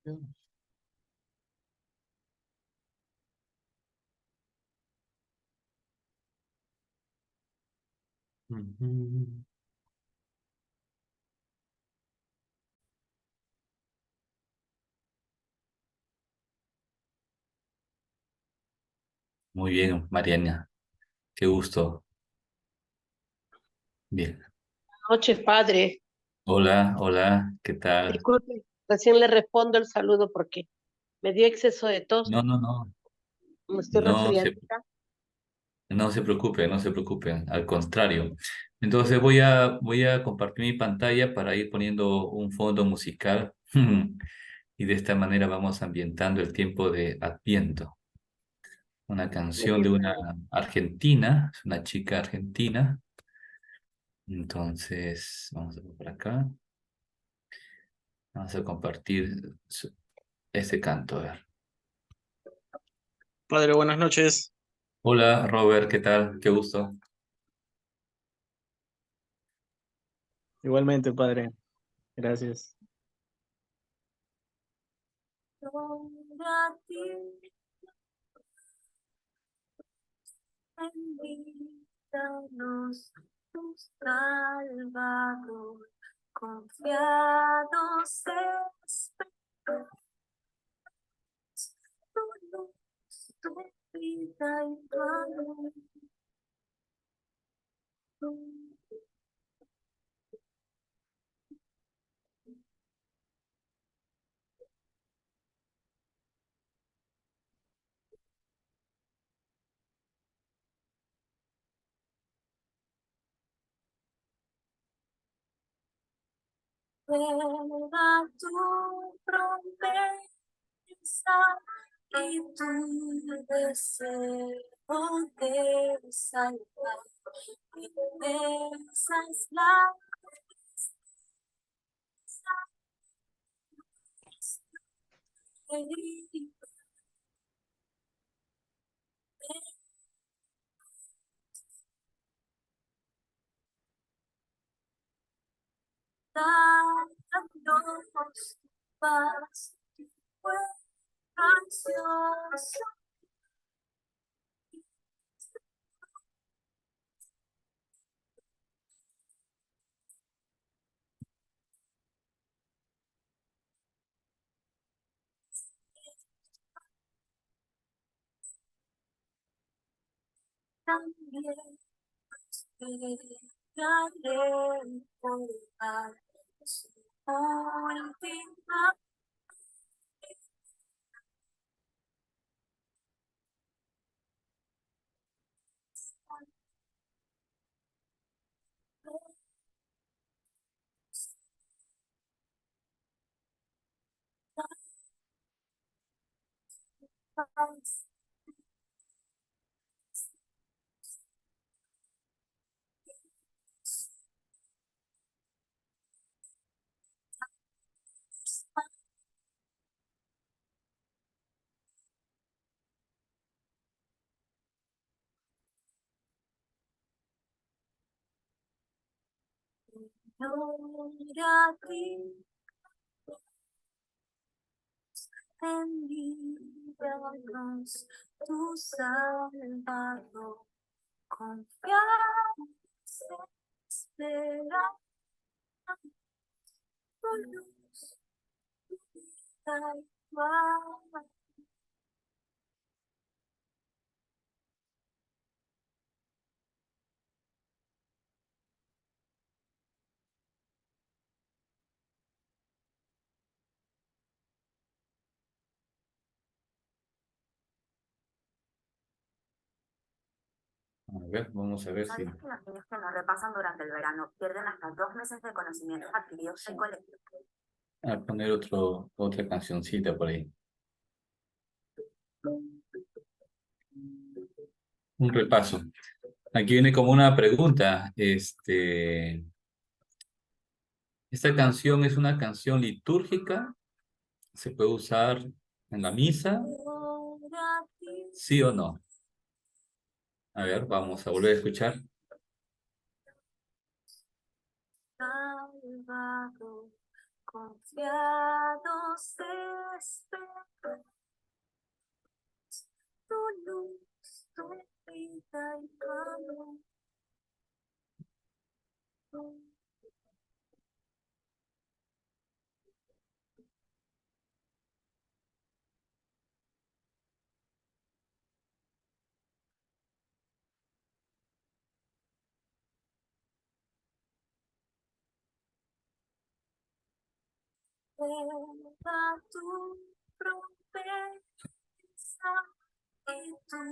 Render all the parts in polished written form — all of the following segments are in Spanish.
Ujú. Muy bien, Mariana. Qué gusto. Bien. Noches, padre. Hola, hola, ¿qué tal? Disculpe, recién le respondo el saludo porque me dio exceso de tos, No, no, no. me estoy No se, resfriadita. no se preocupe, no se preocupe. Al contrario. Entonces voy a compartir mi pantalla para ir poniendo un fondo musical. Y de esta manera vamos ambientando el tiempo de Adviento. Una canción de una argentina, es una chica argentina. Entonces, vamos a ver por acá. Vamos a compartir este canto. A ver. Padre, buenas noches. Hola, Robert, ¿qué tal? Qué gusto. Igualmente, padre. Gracias. Gloria a ti, benditos tu Salvador, confiados esperamos tu luz, tu vida y tu amor. Era tu promesa y tu deseo de salvar. Y esas lágrimas heridas dándonos paz, fue ansioso. También esperaré por su última vez. Gloria a ti, envíanos tu Salvador, confiamos, esperamos tu luz, tu vida y tu amor. A ver, vamos a ver si... ¿Sabías que los niños que no repasan durante el verano pierden hasta 2 meses de conocimientos adquiridos en colegio? A poner otra cancioncita por ahí. Un repaso. Aquí viene como una pregunta. ¿Esta canción es una canción litúrgica? ¿Se puede usar en la misa? Gloria a ti, ¿Sí o no? A ver, vamos a volver a escuchar. Salvador, Confiados esperamos tu luz, tu vida y tu amor. Lleva tu promesa y tu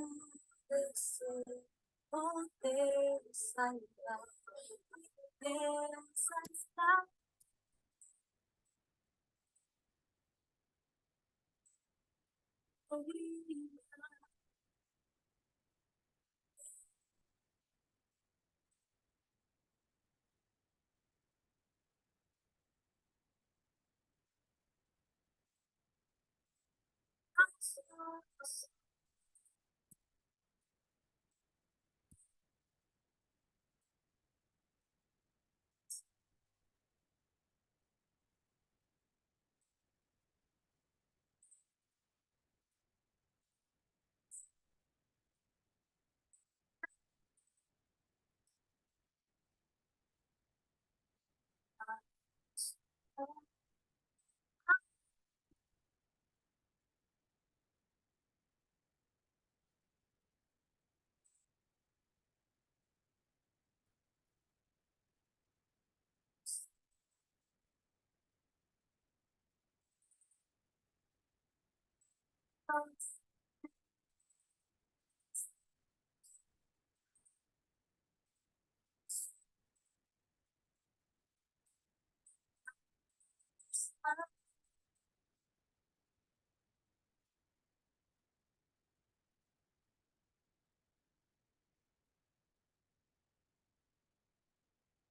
deseo de salvar. Esa está vida.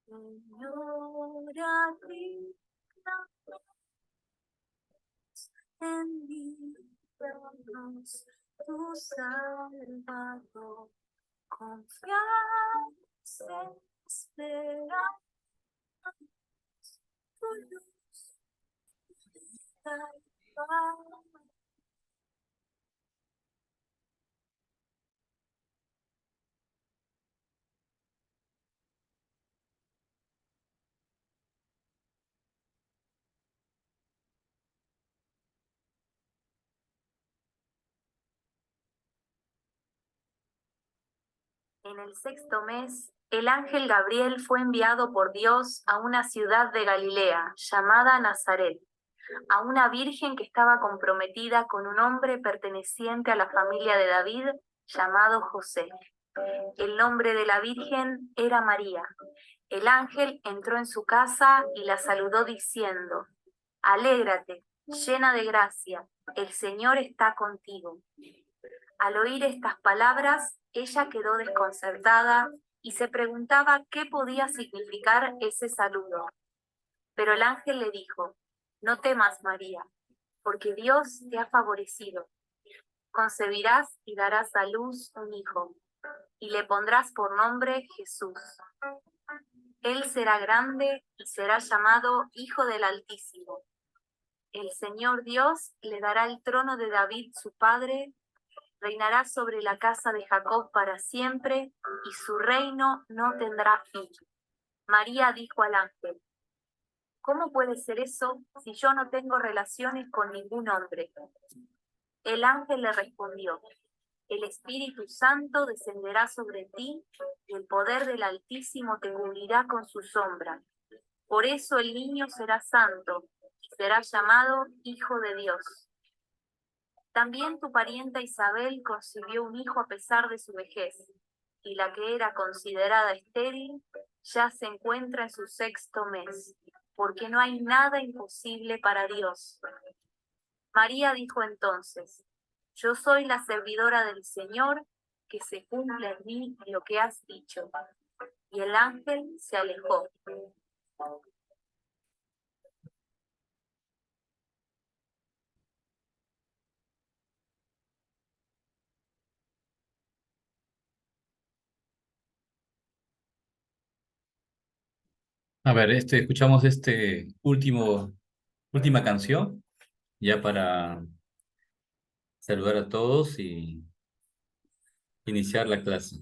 Señora, envíanos tu Salvador, confiados esperamos tu luz, salvar. En el sexto mes, el ángel Gabriel fue enviado por Dios a una ciudad de Galilea llamada Nazaret, a una virgen que estaba comprometida con un hombre perteneciente a la familia de David llamado José. El nombre de la virgen era María. El ángel entró en su casa y la saludó diciendo: Alégrate, llena de gracia, el Señor está contigo. Al oír estas palabras, ella quedó desconcertada y se preguntaba qué podía significar ese saludo. Pero el ángel le dijo: No temas, María, porque Dios te ha favorecido. Concebirás y darás a luz un hijo, y le pondrás por nombre Jesús. Él será grande y será llamado Hijo del Altísimo. El Señor Dios le dará el trono de David su padre, reinará sobre la casa de Jacob para siempre, y su reino no tendrá fin. María dijo al ángel: ¿Cómo puede ser eso si yo no tengo relaciones con ningún hombre? El ángel le respondió: El Espíritu Santo descenderá sobre ti, y el poder del Altísimo te cubrirá con su sombra. Por eso el niño será santo, y será llamado Hijo de Dios. También tu parienta Isabel concibió un hijo a pesar de su vejez, y la que era considerada estéril ya se encuentra en su sexto mes, porque no hay nada imposible para Dios. María dijo entonces: Yo soy la servidora del Señor, que se cumpla en mí lo que has dicho. Y el ángel se alejó. A ver, escuchamos este último Última canción, ya para saludar a todos y iniciar la clase.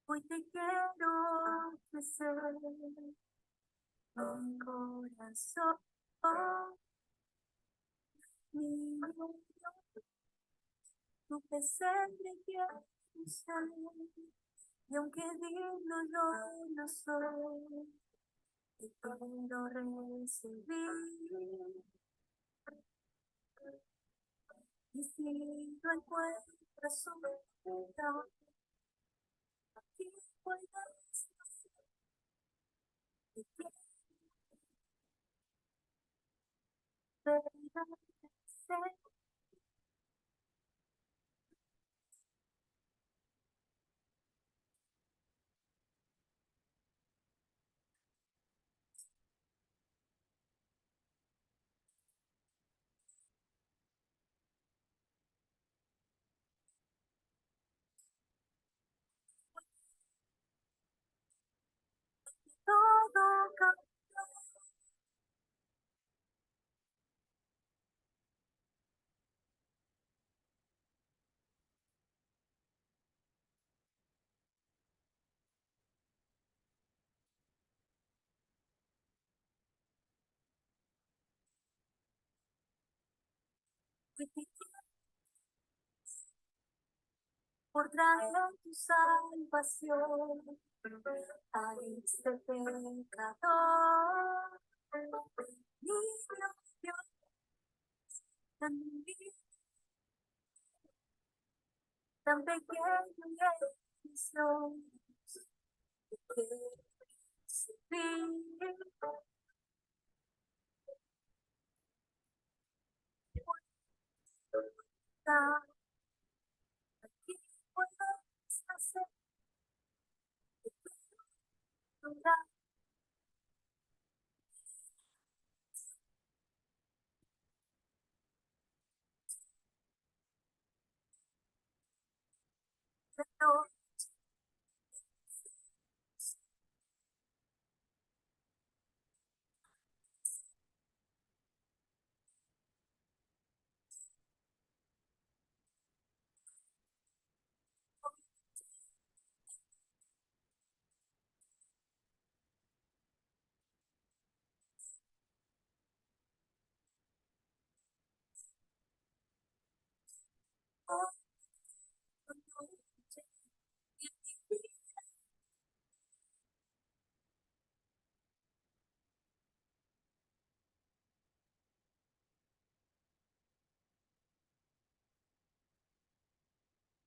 Hoy te quiero ofrecer mi corazón, mi Dios, tu pesebre quiero ser, y aunque digno yo no soy, te quiero recibir. Y si no encuentras un lugar, aquí puedes nacer, te quiero permanecer. Todo cambió. Hoy te quiero por traer tu salvación a este pecador. Niño Dios, tan humilde, tan pequeño y precioso, te quiero recibir. Aquí puedes hacer lugar de todo.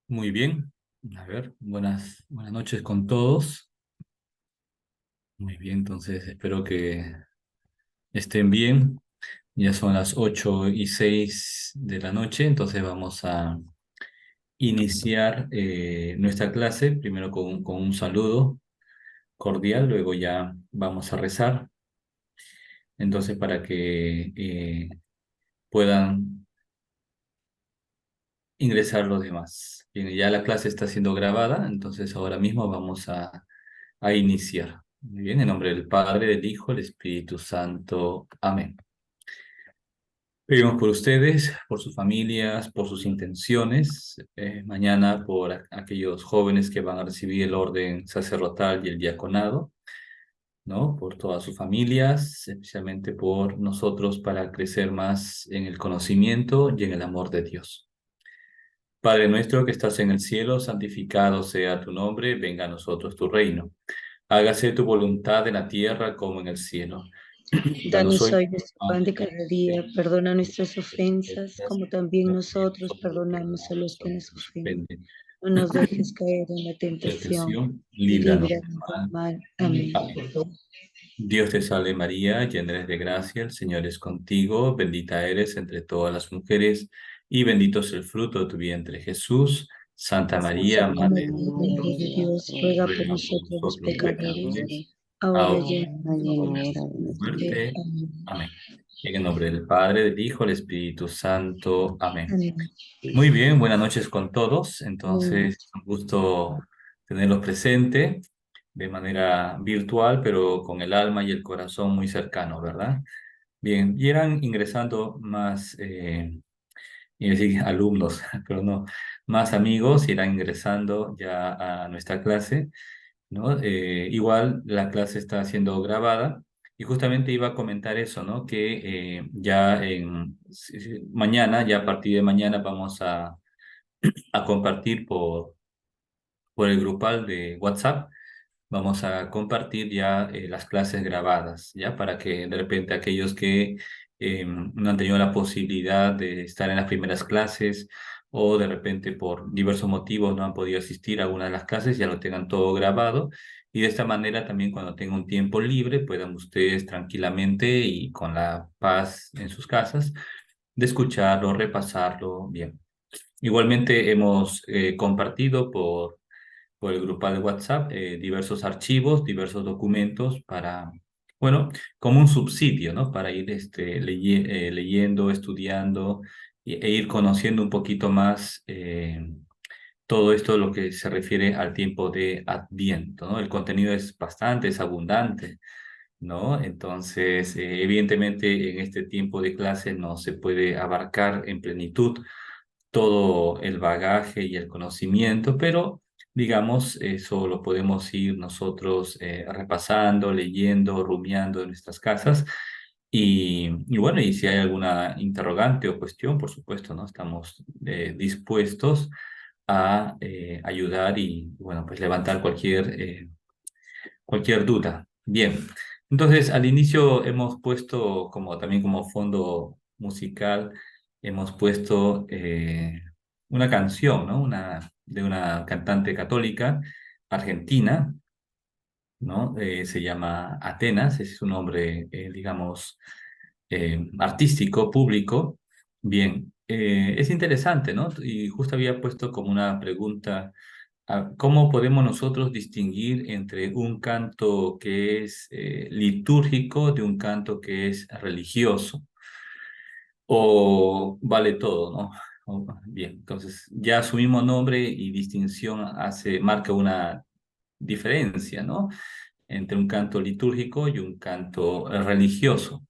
Muy bien. A ver, buenas noches con todos. Muy bien, entonces espero que estén bien. Ya son las 8:06 de la noche, entonces vamos a iniciar nuestra clase, primero con un saludo cordial, luego ya vamos a rezar. Entonces, para que puedan ingresar los demás. Bien, ya la clase está siendo grabada, entonces ahora mismo vamos a iniciar. Muy bien, en nombre del Padre, del Hijo, del Espíritu Santo. Amén. Pedimos por ustedes, por sus familias, por sus intenciones, mañana por aquellos jóvenes que van a recibir el orden sacerdotal y el diaconado, ¿no? Por todas sus familias, especialmente por nosotros para crecer más en el conocimiento y en el amor de Dios. Padre nuestro que estás en el cielo, santificado sea tu nombre, venga a nosotros tu reino. Hágase tu voluntad en la tierra como en el cielo. Danos Danos hoy hoy nuestro pan de cada día, perdona nuestras ofensas, como también nosotros perdonamos a los que nos ofenden. No nos dejes caer en la tentación y líbranos del líbranos del mal. mal. Amén. Amén. Dios te salve María, llena eres de gracia, el Señor es contigo, bendita eres entre todas las mujeres y bendito es el fruto de tu vientre Jesús. Santa María, Santa Madre María, de Madre de Dios, ruega por ruega por nosotros los nosotros pecadores, ahora ahora y y en en la hora de nuestra nuestra muerte. muerte. Amén. Amén. En el nombre del Padre, del Hijo, del Espíritu Santo. Amén. Amén. Muy bien, buenas noches con todos. Amén. Entonces, un gusto tenerlos presente. de manera virtual, pero con el alma y el corazón muy cercanos, ¿verdad? Bien, y irán ingresando más, y decir alumnos, pero no, más amigos irán ingresando ya a nuestra clase, ¿no? Igual la clase está siendo grabada y justamente iba a comentar eso, ¿no? Que ya mañana, ya a partir de mañana vamos a compartir por el grupal de WhatsApp. Vamos a compartir ya las clases grabadas, ya para que de repente aquellos que no han tenido la posibilidad de estar en las primeras clases o de repente por diversos motivos no han podido asistir a alguna de las clases, ya lo tengan todo grabado y de esta manera también cuando tengan un tiempo libre puedan ustedes tranquilamente y con la paz en sus casas de escucharlo, repasarlo bien. Igualmente hemos compartido por el grupal de WhatsApp diversos archivos, diversos documentos para, bueno, como un subsidio, ¿no? Para ir leyendo, estudiando e ir conociendo un poquito más todo esto lo que se refiere al tiempo de Adviento, ¿no? El contenido es bastante, es abundante, ¿no? Entonces, evidentemente en este tiempo de clase no se puede abarcar en plenitud todo el bagaje y el conocimiento, pero digamos, eso lo podemos ir nosotros repasando, leyendo, rumiando en nuestras casas. Y bueno, y si hay alguna interrogante o cuestión, por supuesto, ¿no? Estamos dispuestos a ayudar y, bueno, pues levantar cualquier duda. Bien, entonces al inicio hemos puesto como también como fondo musical, hemos puesto una canción, ¿no? De una cantante católica argentina, ¿no? Se llama Atenas, ese es su nombre, digamos, artístico, público. Bien, es interesante, ¿no? Y justo había puesto como una pregunta. ¿Cómo podemos nosotros distinguir entre un canto que es litúrgico de un canto que es religioso? ¿O vale todo, no? Bien, entonces ya su mismo nombre y distinción marca una diferencia, ¿no? Entre un canto litúrgico y un canto religioso.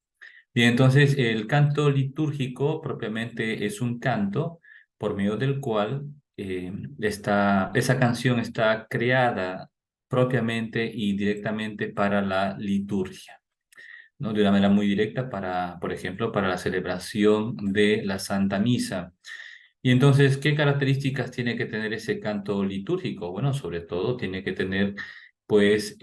Bien, entonces el canto litúrgico propiamente es un canto por medio del cual esa canción está creada propiamente y directamente para la liturgia, ¿no? De una manera muy directa para, por ejemplo, para la celebración de la Santa Misa. Y entonces, ¿qué características tiene que tener ese canto litúrgico? Bueno, sobre todo tiene que tener, pues,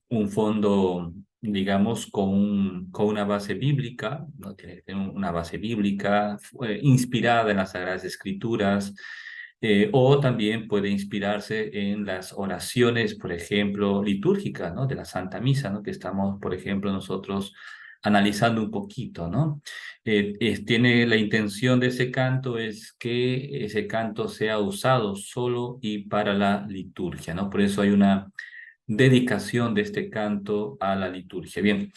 un fondo, digamos, con una base bíblica, ¿no? Tiene que tener una base bíblica inspirada en las Sagradas Escrituras, o también puede inspirarse en las oraciones, por ejemplo, litúrgicas, ¿no? De la Santa Misa, ¿no? Que estamos, por ejemplo, nosotros analizando un poquito, ¿no? Tiene la intención de ese canto es que ese canto sea usado solo y para la liturgia, ¿no? Por eso hay una dedicación de este canto a la liturgia. Bien,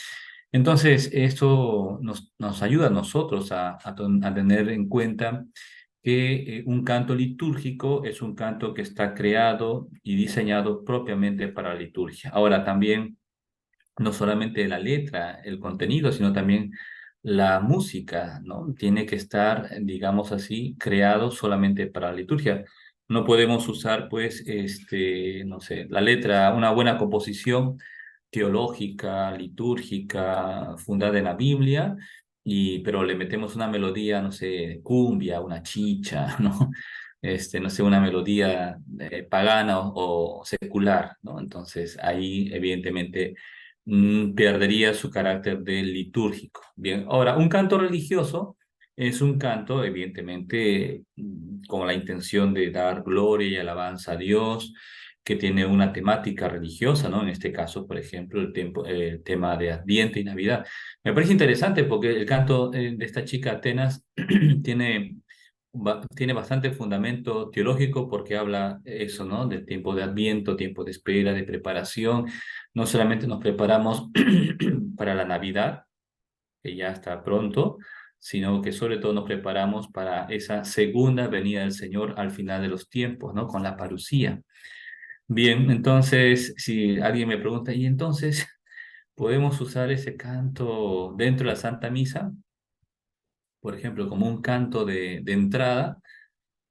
entonces esto nos ayuda a nosotros a tener en cuenta que un canto litúrgico es un canto que está creado y diseñado propiamente para la liturgia. Ahora también no solamente la letra, el contenido, sino también la música, ¿no? Tiene que estar, digamos así, creado solamente para la liturgia. No podemos usar, pues, no sé, la letra, una buena composición teológica, litúrgica, fundada en la Biblia, pero le metemos una melodía, no sé, cumbia, una chicha, ¿no? No sé, una melodía pagana o secular, ¿no? Entonces ahí, evidentemente, perdería su carácter de litúrgico. Bien, ahora, un canto religioso es un canto, evidentemente, con la intención de dar gloria y alabanza a Dios, que tiene una temática religiosa, ¿no? En este caso, por ejemplo, el tema de Adviento y Navidad. Me parece interesante porque el canto de esta chica Atenas tiene, tiene bastante fundamento teológico porque habla eso, ¿no? Del tiempo de Adviento, tiempo de espera, de preparación. No solamente nos preparamos para la Navidad, que ya está pronto, sino que sobre todo nos preparamos para esa segunda venida del Señor al final de los tiempos, ¿no? Con la parucía. Bien, entonces, si alguien me pregunta, ¿y entonces podemos usar ese canto dentro de la Santa Misa? Por ejemplo, como un canto de entrada.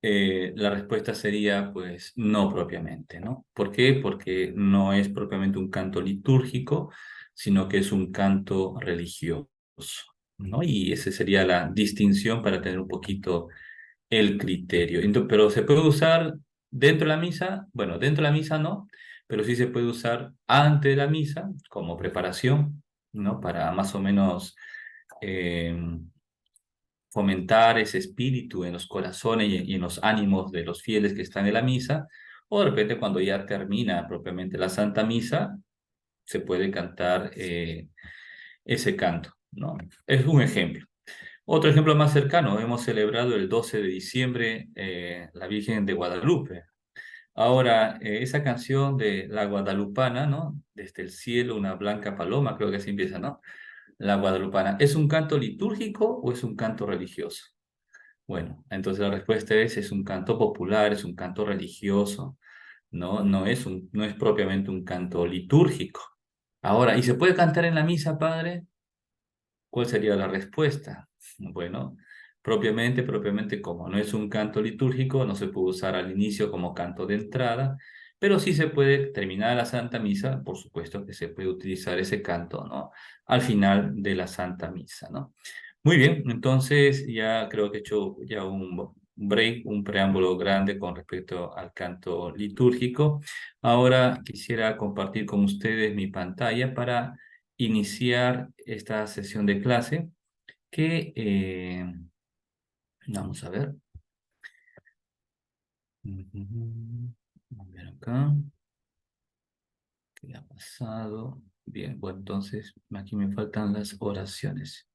La respuesta sería, pues, no propiamente, ¿no? ¿Por qué? Porque no es propiamente un canto litúrgico, sino que es un canto religioso, ¿no? Y esa sería la distinción para tener un poquito el criterio. Pero se puede usar dentro de la misa, bueno, dentro de la misa no, pero sí se puede usar antes de la misa como preparación, ¿no? Para más o menos eh, fomentar ese espíritu en los corazones y en los ánimos de los fieles que están en la misa, o de repente cuando ya termina propiamente la Santa Misa, se puede cantar ese canto, ¿no? Es un ejemplo. Otro ejemplo más cercano, hemos celebrado el 12 de diciembre la Virgen de Guadalupe. Ahora, esa canción de la guadalupana, ¿no? Desde el cielo una blanca paloma, creo que así empieza, ¿no? La guadalupana, ¿es un canto litúrgico o es un canto religioso? Bueno, entonces la respuesta es un canto popular, es un canto religioso, ¿no? No es propiamente un canto litúrgico. Ahora, ¿y se puede cantar en la misa, padre? ¿Cuál sería la respuesta? Bueno, propiamente, como no es un canto litúrgico, no se puede usar al inicio como canto de entrada, pero sí se puede terminar la Santa Misa, por supuesto que se puede utilizar ese canto, ¿no? Al final de la Santa Misa, ¿no? Muy bien, entonces ya creo que he hecho ya un break, un preámbulo grande con respecto al canto litúrgico. Ahora quisiera compartir con ustedes mi pantalla para iniciar esta sesión de clase que vamos a ver. A ver acá. ¿Qué ha pasado? Bien, bueno, entonces aquí me faltan las oraciones.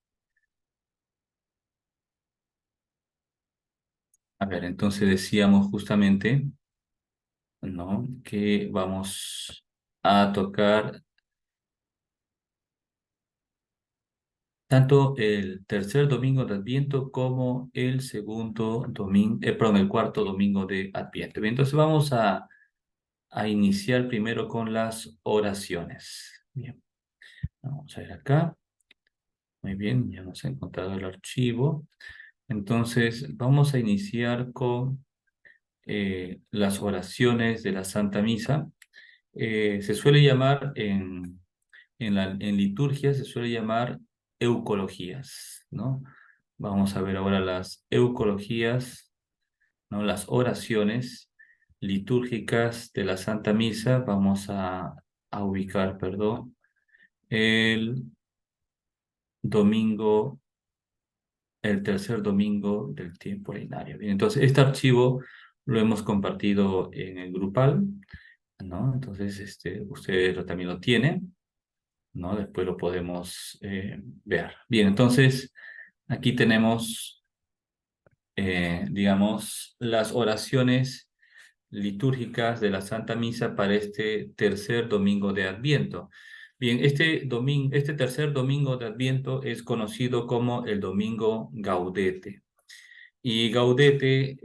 A ver, entonces decíamos justamente, ¿no? Que vamos a tocar tanto el tercer domingo de Adviento como el segundo domingo, perdón, el cuarto domingo de Adviento. Bien, entonces vamos a iniciar primero con las oraciones. Bien, vamos a ir acá. Muy bien, ya hemos encontrado el archivo. Entonces, vamos a iniciar con las oraciones de la Santa Misa. Se suele llamar en liturgia, se suele llamar eucologías, ¿no? Vamos a ver ahora las eucologías, ¿no? Las oraciones litúrgicas de la Santa Misa. Vamos a ubicar, perdón, el domingo, el tercer domingo del tiempo ordinario. Bien, entonces, este archivo lo hemos compartido en el grupal, ¿no? Entonces, ustedes también lo tienen, ¿no? Después lo podemos ver. Bien, entonces, aquí tenemos, digamos, las oraciones litúrgicas de la Santa Misa para este tercer domingo de Adviento. Bien, este tercer domingo de Adviento es conocido como el domingo Gaudete. Y Gaudete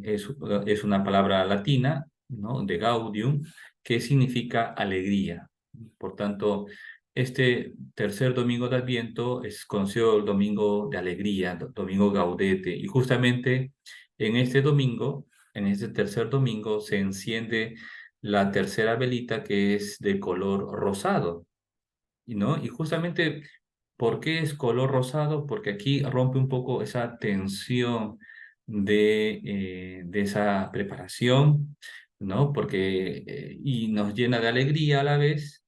es una palabra latina, ¿no? De gaudium, que significa alegría. Por tanto, este tercer domingo de Adviento es conocido el domingo de alegría, domingo Gaudete. Y justamente en este domingo, en este tercer domingo, se enciende la tercera velita que es de color rosado, ¿no? Y justamente, ¿por qué es color rosado? Porque aquí rompe un poco esa tensión de esa preparación, ¿no? Porque, y nos llena de alegría a la vez,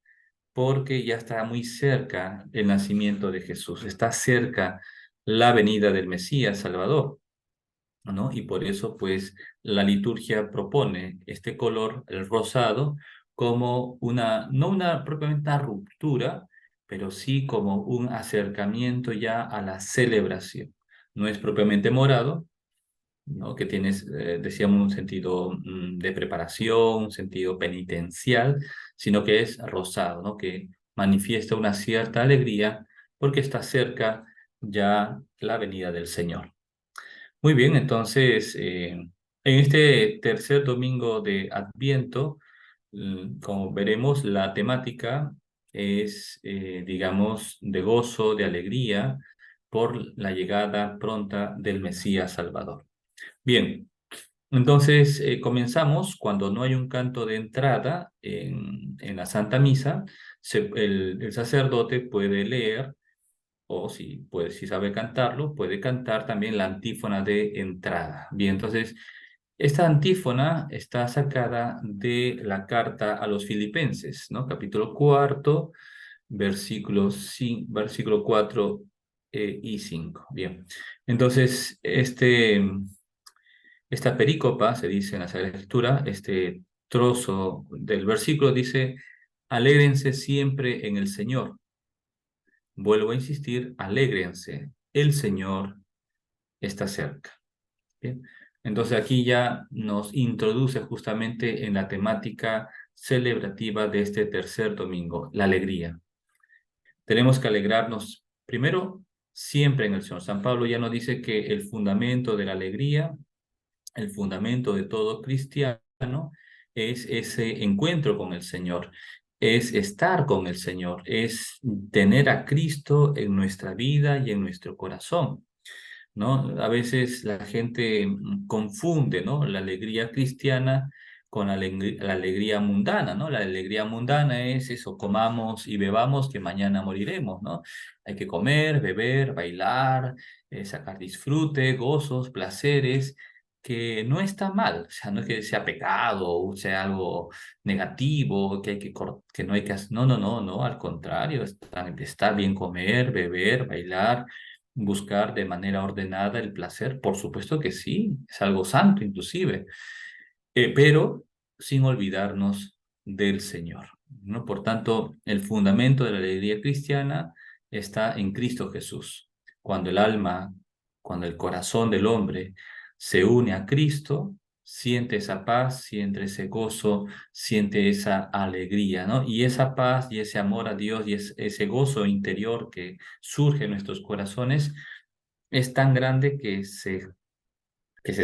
porque ya está muy cerca el nacimiento de Jesús, está cerca la venida del Mesías Salvador, ¿no? Y por eso, pues, la liturgia propone este color, el rosado, como no una propiamente una ruptura, pero sí como un acercamiento ya a la celebración. No es propiamente morado, ¿no? Que tienes, decíamos, un sentido de preparación, un sentido penitencial, sino que es rosado, ¿no? Que manifiesta una cierta alegría porque está cerca ya la venida del Señor. Muy bien, entonces, en este tercer domingo de Adviento, como veremos, la temática es, digamos, de gozo, de alegría por la llegada pronta del Mesías Salvador. Bien, entonces comenzamos cuando no hay un canto de entrada en la Santa Misa, el sacerdote puede leer, o si sabe cantarlo, puede cantar también la antífona de entrada. Bien, entonces, esta antífona está sacada de la carta a los Filipenses, ¿no? Capítulo 4, versículo 4 y 5. Bien, entonces, esta perícopa, se dice en la Sagrada Escritura, este trozo del versículo dice: alégrense siempre en el Señor. Vuelvo a insistir, alégrense, el Señor está cerca. Bien. Entonces aquí ya nos introduce justamente en la temática celebrativa de este tercer domingo, la alegría. Tenemos que alegrarnos primero siempre en el Señor. San Pablo ya nos dice que el fundamento de la alegría, el fundamento de todo cristiano, es ese encuentro con el Señor, es estar con el Señor, es tener a Cristo en nuestra vida y en nuestro corazón, ¿no? A veces la gente confunde, ¿no?, la alegría cristiana con la alegría mundana, ¿no? La alegría mundana es eso: comamos y bebamos que mañana moriremos, ¿no? Hay que comer, beber, bailar, sacar disfrute, gozos, placeres, que no está mal, o sea, no es que sea pecado o sea algo negativo, que hay que no hay que hacer, no, al contrario, está bien comer, beber, bailar, buscar de manera ordenada el placer, por supuesto que sí, es algo santo inclusive, pero sin olvidarnos del Señor, ¿no? Por tanto, el fundamento de la alegría cristiana está en Cristo Jesús. Cuando el alma, cuando el corazón del hombre se une a Cristo, siente esa paz, siente ese gozo, siente esa alegría, ¿no? Y esa paz y ese amor a Dios y ese gozo interior que surge en nuestros corazones es tan grande que se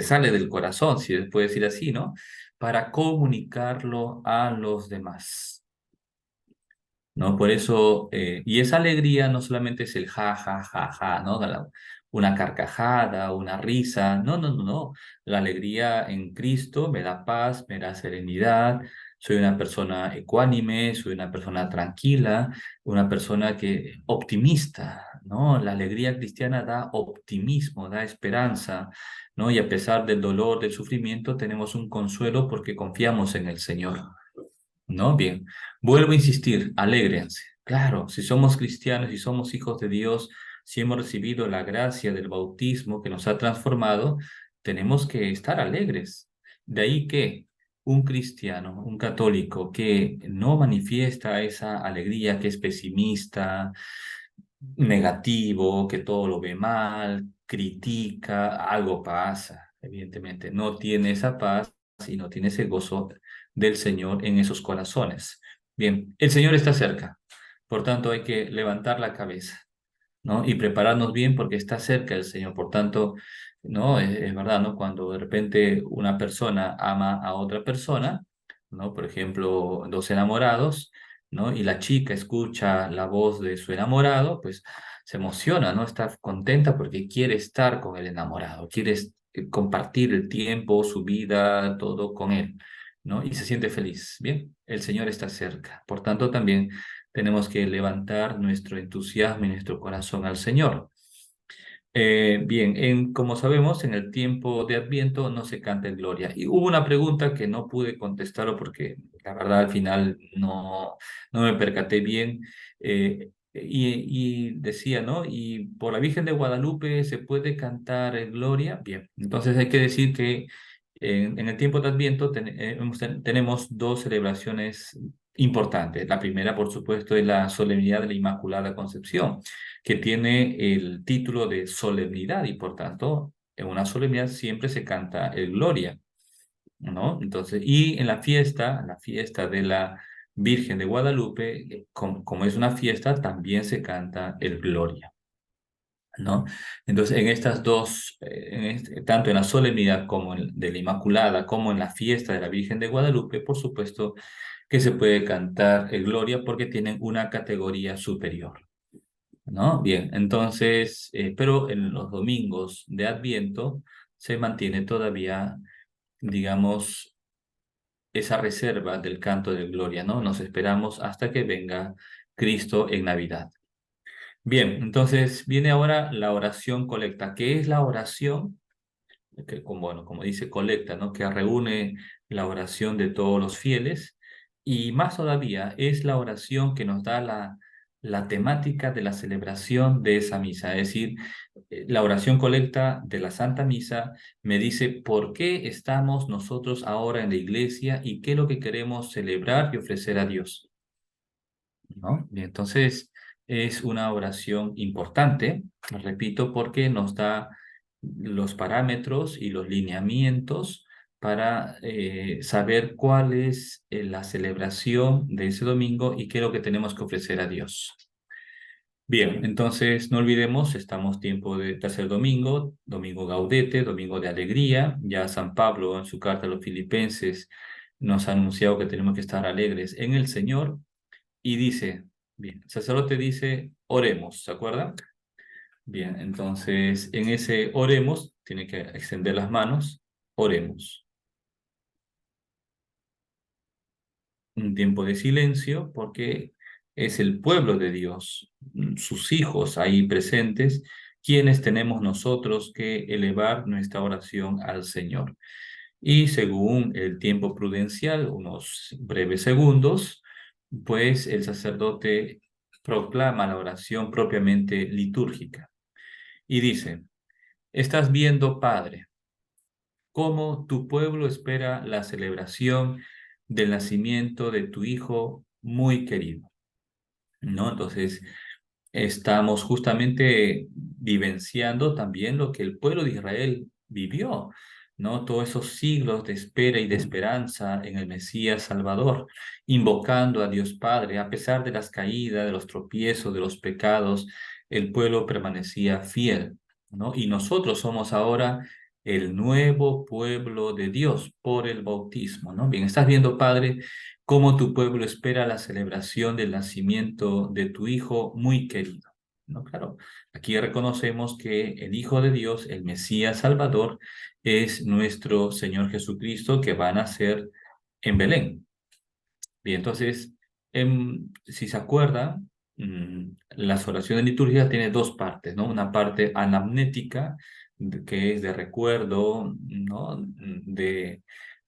sale del corazón, si se puede decir así, ¿no? Para comunicarlo a los demás, ¿no? Por eso, y esa alegría no solamente es el ja, ja, ja, ja, ¿no? Una carcajada, una risa, no. La alegría en Cristo me da paz, me da serenidad, soy una persona ecuánime, soy una persona tranquila, una persona optimista, ¿no? La alegría cristiana da optimismo, da esperanza, ¿no? Y a pesar del dolor, del sufrimiento, tenemos un consuelo porque confiamos en el Señor, ¿no? Bien, vuelvo a insistir, alégrense. Claro, si somos cristianos, si somos hijos de Dios, si hemos recibido la gracia del bautismo que nos ha transformado, tenemos que estar alegres. De ahí que un cristiano, un católico que no manifiesta esa alegría, que es pesimista, negativo, que todo lo ve mal, critica, algo pasa, evidentemente. No tiene esa paz y no tiene ese gozo del Señor en esos corazones. Bien, el Señor está cerca, por tanto hay que levantar la cabeza, ¿no? Y prepararnos bien porque está cerca el Señor. Por tanto, ¿no? Es verdad, ¿no? Cuando de repente una persona ama a otra persona, ¿no? Por ejemplo, dos enamorados, ¿no? Y la chica escucha la voz de su enamorado, pues se emociona, ¿no? Está contenta porque quiere estar con el enamorado, quiere compartir el tiempo, su vida, todo con él, ¿no? Y se siente feliz. Bien, el Señor está cerca. Por tanto, también tenemos que levantar nuestro entusiasmo y nuestro corazón al Señor. Bien, como sabemos, en el tiempo de Adviento no se canta en gloria. Y hubo una pregunta que no pude contestar porque la verdad al final no me percaté bien. Y decía, ¿no? ¿Y por la Virgen de Guadalupe se puede cantar en gloria? Bien, entonces hay que decir que en el tiempo de Adviento tenemos dos celebraciones importantes. La primera, por supuesto, es la solemnidad de la Inmaculada Concepción, que tiene el título de solemnidad y por tanto en una solemnidad siempre se canta el Gloria, ¿no? Entonces, y en la fiesta de la Virgen de Guadalupe, como es una fiesta, también se canta el Gloria. ¿no? Entonces, en estas dos, tanto en la solemnidad como de la Inmaculada, como en la fiesta de la Virgen de Guadalupe, por supuesto que se puede cantar el Gloria porque tienen una categoría superior, ¿no? Bien, entonces, pero en los domingos de Adviento se mantiene todavía, digamos, esa reserva del canto del Gloria, ¿no? Nos esperamos hasta que venga Cristo en Navidad. Bien, entonces viene ahora la oración colecta. ¿Qué es la oración? Que, como dice colecta, ¿no? Que reúne la oración de todos los fieles. Y más todavía, es la oración que nos da la temática de la celebración de esa misa. Es decir, la oración colecta de la Santa Misa me dice por qué estamos nosotros ahora en la iglesia y qué es lo que queremos celebrar y ofrecer a Dios, ¿no? Bien, entonces es una oración importante, repito, porque nos da los parámetros y los lineamientos para saber cuál es la celebración de ese domingo y qué es lo que tenemos que ofrecer a Dios. Bien, entonces no olvidemos, estamos tiempo de tercer domingo, domingo gaudete, domingo de alegría. Ya San Pablo en su carta a los filipenses nos ha anunciado que tenemos que estar alegres en el Señor. Y dice, bien, el sacerdote dice, oremos, ¿se acuerdan? Bien, entonces en ese oremos, tiene que extender las manos, oremos. Un tiempo de silencio porque es el pueblo de Dios, sus hijos ahí presentes, quienes tenemos nosotros que elevar nuestra oración al Señor. Y según el tiempo prudencial, unos breves segundos, pues el sacerdote proclama la oración propiamente litúrgica y dice, estás viendo, Padre, cómo tu pueblo espera la celebración del nacimiento de tu Hijo muy querido, ¿no? Entonces, estamos justamente vivenciando también lo que el pueblo de Israel vivió, ¿no? Todos esos siglos de espera y de esperanza en el Mesías Salvador, invocando a Dios Padre, a pesar de las caídas, de los tropiezos, de los pecados, el pueblo permanecía fiel, ¿no? Y nosotros somos ahora el nuevo pueblo de Dios por el bautismo, ¿no? Bien, estás viendo, Padre, cómo tu pueblo espera la celebración del nacimiento de tu Hijo muy querido, ¿no? Claro, aquí reconocemos que el Hijo de Dios, el Mesías Salvador, es nuestro Señor Jesucristo que va a nacer en Belén. Bien, entonces, si se acuerdan, las oraciones litúrgicas tienen dos partes, ¿no? Una parte anamnética, que es de recuerdo, ¿no? De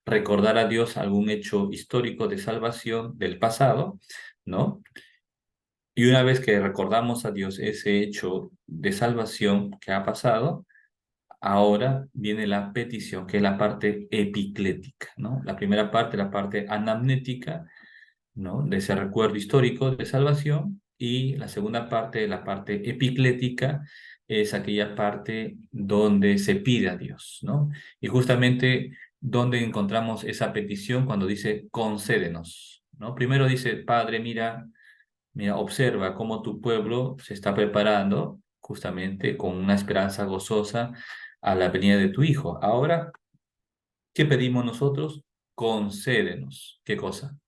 recordar a Dios algún hecho histórico de salvación del pasado, ¿no? Y una vez que recordamos a Dios ese hecho de salvación que ha pasado, ahora viene la petición, que es la parte epiclética, ¿no? La primera parte, la parte anamnética, ¿no? De ese recuerdo histórico de salvación, y la segunda parte, la parte epiclética, es aquella parte donde se pide a Dios, ¿no? Y justamente donde encontramos esa petición cuando dice concédenos, ¿no? Primero dice, Padre, mira, observa cómo tu pueblo se está preparando justamente con una esperanza gozosa a la venida de tu Hijo. Ahora, ¿qué pedimos nosotros? Concédenos. ¿Qué cosa?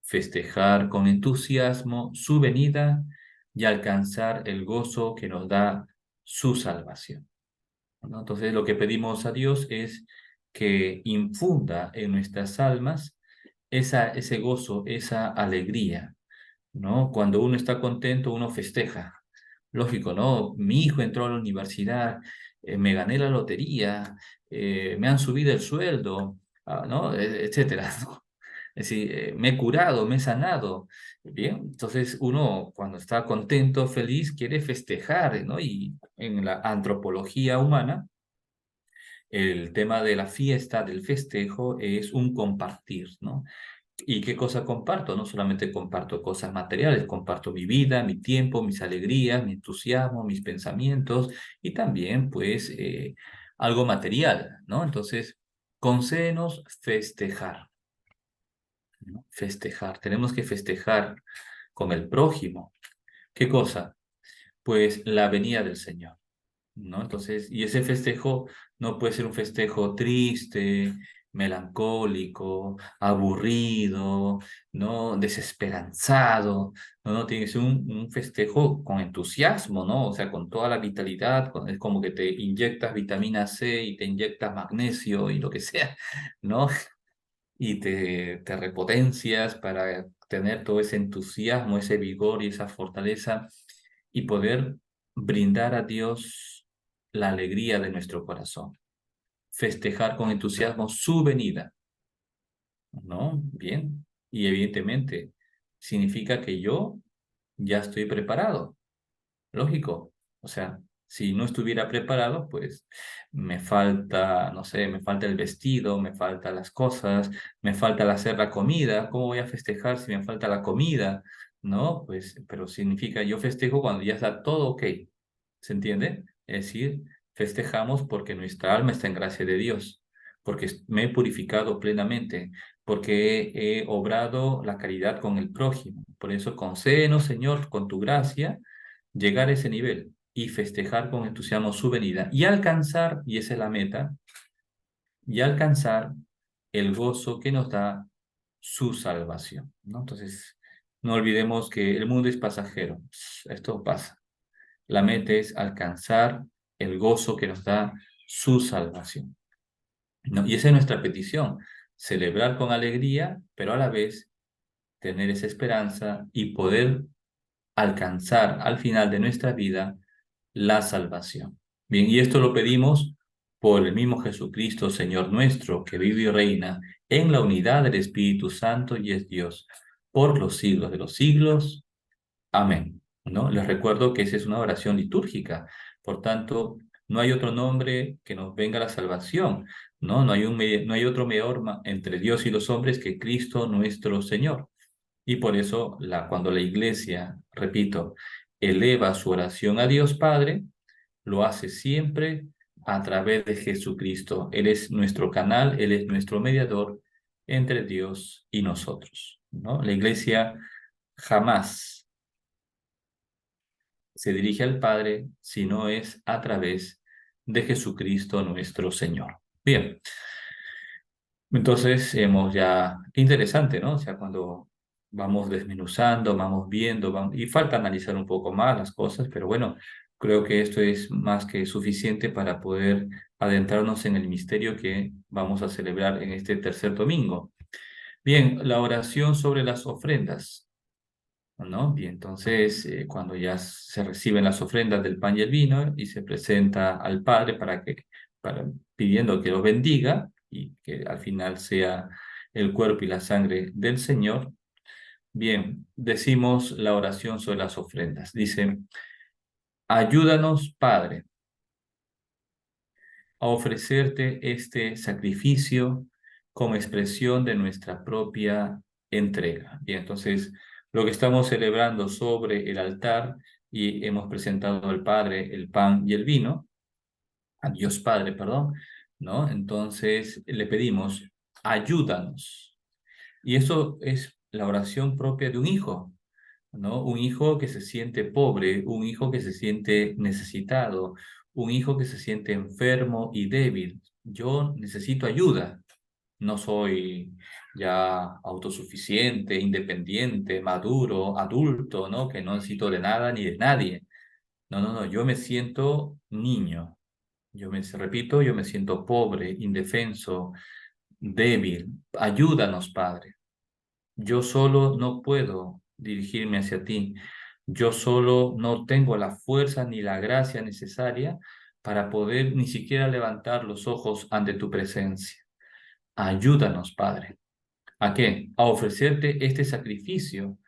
Festejar con entusiasmo su venida y alcanzar el gozo que nos da su salvación, ¿no? Entonces lo que pedimos a Dios es que infunda en nuestras almas ese gozo, esa alegría, ¿no? Cuando uno está contento, uno festeja. Lógico, ¿no? Mi hijo entró a la universidad, me gané la lotería, me han subido el sueldo, ¿no? Etcétera, ¿no? Es decir, me he curado, me he sanado. Bien, entonces uno cuando está contento, feliz, quiere festejar, ¿no? Y en la antropología humana, el tema de la fiesta, del festejo, es un compartir, ¿no? ¿Y qué cosa comparto? No solamente comparto cosas materiales, comparto mi vida, mi tiempo, mis alegrías, mi entusiasmo, mis pensamientos y también pues algo material, ¿no? Entonces, concédenos festejar, ¿no? Festejar, tenemos que festejar con el prójimo. ¿Qué cosa? pues la venida del Señor, ¿no? Entonces, y ese festejo no puede ser un festejo triste, melancólico, aburrido, ¿no? Desesperanzado, no, no, tiene que ser un festejo con entusiasmo, ¿no? O sea, con toda la vitalidad, es como que te inyectas vitamina C y te inyectas magnesio y lo que sea, ¿no? Y te repotencias para tener todo ese entusiasmo, ese vigor y esa fortaleza y poder brindar a Dios la alegría de nuestro corazón, festejar con entusiasmo su venida, ¿no? Bien, y evidentemente significa que yo ya estoy preparado, lógico, o sea, si no estuviera preparado, pues me falta, no sé, me falta el vestido, me faltan las cosas, me falta el hacer la comida. ¿Cómo voy a festejar si me falta la comida? ¿No? Pues, pero significa yo festejo cuando ya está todo ok. ¿Se entiende? Es decir, festejamos porque nuestra alma está en gracia de Dios, porque me he purificado plenamente, porque he obrado la caridad con el prójimo. Por eso concédenos, Señor, con tu gracia, llegar a ese nivel y festejar con entusiasmo su venida y alcanzar, y esa es la meta, y alcanzar el gozo que nos da su salvación, ¿no? Entonces, no olvidemos que el mundo es pasajero, esto pasa. La meta es alcanzar el gozo que nos da su salvación, ¿no? Y esa es nuestra petición, celebrar con alegría, pero a la vez tener esa esperanza y poder alcanzar al final de nuestra vida la salvación. Bien, y esto lo pedimos por el mismo Jesucristo, Señor nuestro, que vive y reina en la unidad del Espíritu Santo y es Dios, por los siglos de los siglos. Amén. ¿No? Les recuerdo que esa es una oración litúrgica, por tanto, no hay otro nombre que nos venga la salvación, ¿no? No hay otro mediador entre Dios y los hombres que Cristo nuestro Señor. Y por eso, cuando la Iglesia, repito, eleva su oración a Dios Padre, lo hace siempre a través de Jesucristo. Él es nuestro canal, Él es nuestro mediador entre Dios y nosotros, ¿no? La Iglesia jamás se dirige al Padre si no es a través de Jesucristo nuestro Señor. Bien, entonces hemos ya, qué interesante, ¿no? O sea, cuando vamos desmenuzando, vamos viendo, y falta analizar un poco más las cosas, pero bueno, creo que esto es más que suficiente para poder adentrarnos en el misterio que vamos a celebrar en este tercer domingo. Bien, la oración sobre las ofrendas, ¿no? Bien, entonces cuando ya se reciben las ofrendas del pan y el vino y se presenta al Padre pidiendo que lo bendiga y que al final sea el cuerpo y la sangre del Señor. Bien, decimos la oración sobre las ofrendas. Dice, ayúdanos, Padre, a ofrecerte este sacrificio como expresión de nuestra propia entrega. Bien, entonces, lo que estamos celebrando sobre el altar y hemos presentado al Padre el pan y el vino, a Dios Padre, perdón, ¿no? Entonces, le pedimos, ayúdanos. Y eso es la oración propia de un hijo, ¿no? Un hijo que se siente pobre, un hijo que se siente necesitado, un hijo que se siente enfermo y débil. Yo necesito ayuda. No soy ya autosuficiente, independiente, maduro, adulto, ¿no? Que no necesito de nada ni de nadie. No, no, no, yo me siento niño. Repito, yo me siento pobre, indefenso, débil. Ayúdanos, Padre. Yo solo no puedo dirigirme hacia ti. Yo solo no tengo la fuerza ni la gracia necesaria para poder ni siquiera levantar los ojos ante tu presencia. Ayúdanos, Padre. ¿A qué? A ofrecerte este sacrificio,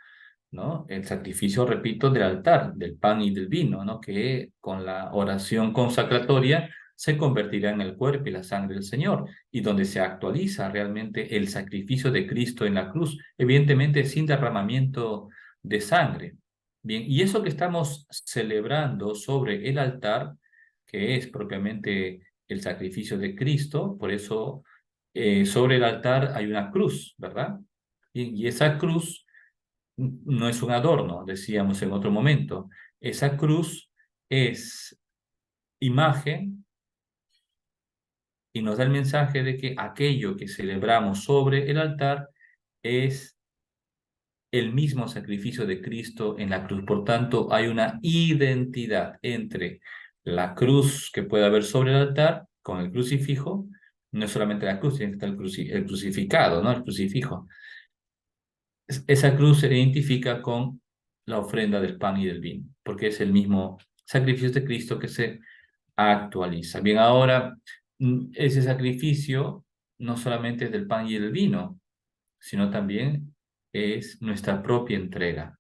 ¿no? El sacrificio, repito, del altar, del pan y del vino, ¿no? Que con la oración consacratoria se convertirá en el cuerpo y la sangre del Señor, y donde se actualiza realmente el sacrificio de Cristo en la cruz, evidentemente sin derramamiento de sangre. Bien, y eso que estamos celebrando sobre el altar, que es propiamente el sacrificio de Cristo, por eso sobre el altar hay una cruz, ¿verdad? Y esa cruz no es un adorno, decíamos en otro momento. Esa cruz es imagen y nos da el mensaje de que aquello que celebramos sobre el altar es el mismo sacrificio de Cristo en la cruz. Por tanto, hay una identidad entre la cruz que puede haber sobre el altar con el crucifijo, no solamente la cruz, sino que está el crucificado, ¿no? El crucifijo. Esa cruz se identifica con la ofrenda del pan y del vino, porque es el mismo sacrificio de Cristo que se actualiza. Bien, ahora, ese sacrificio no solamente es del pan y del vino, sino también es nuestra propia entrega.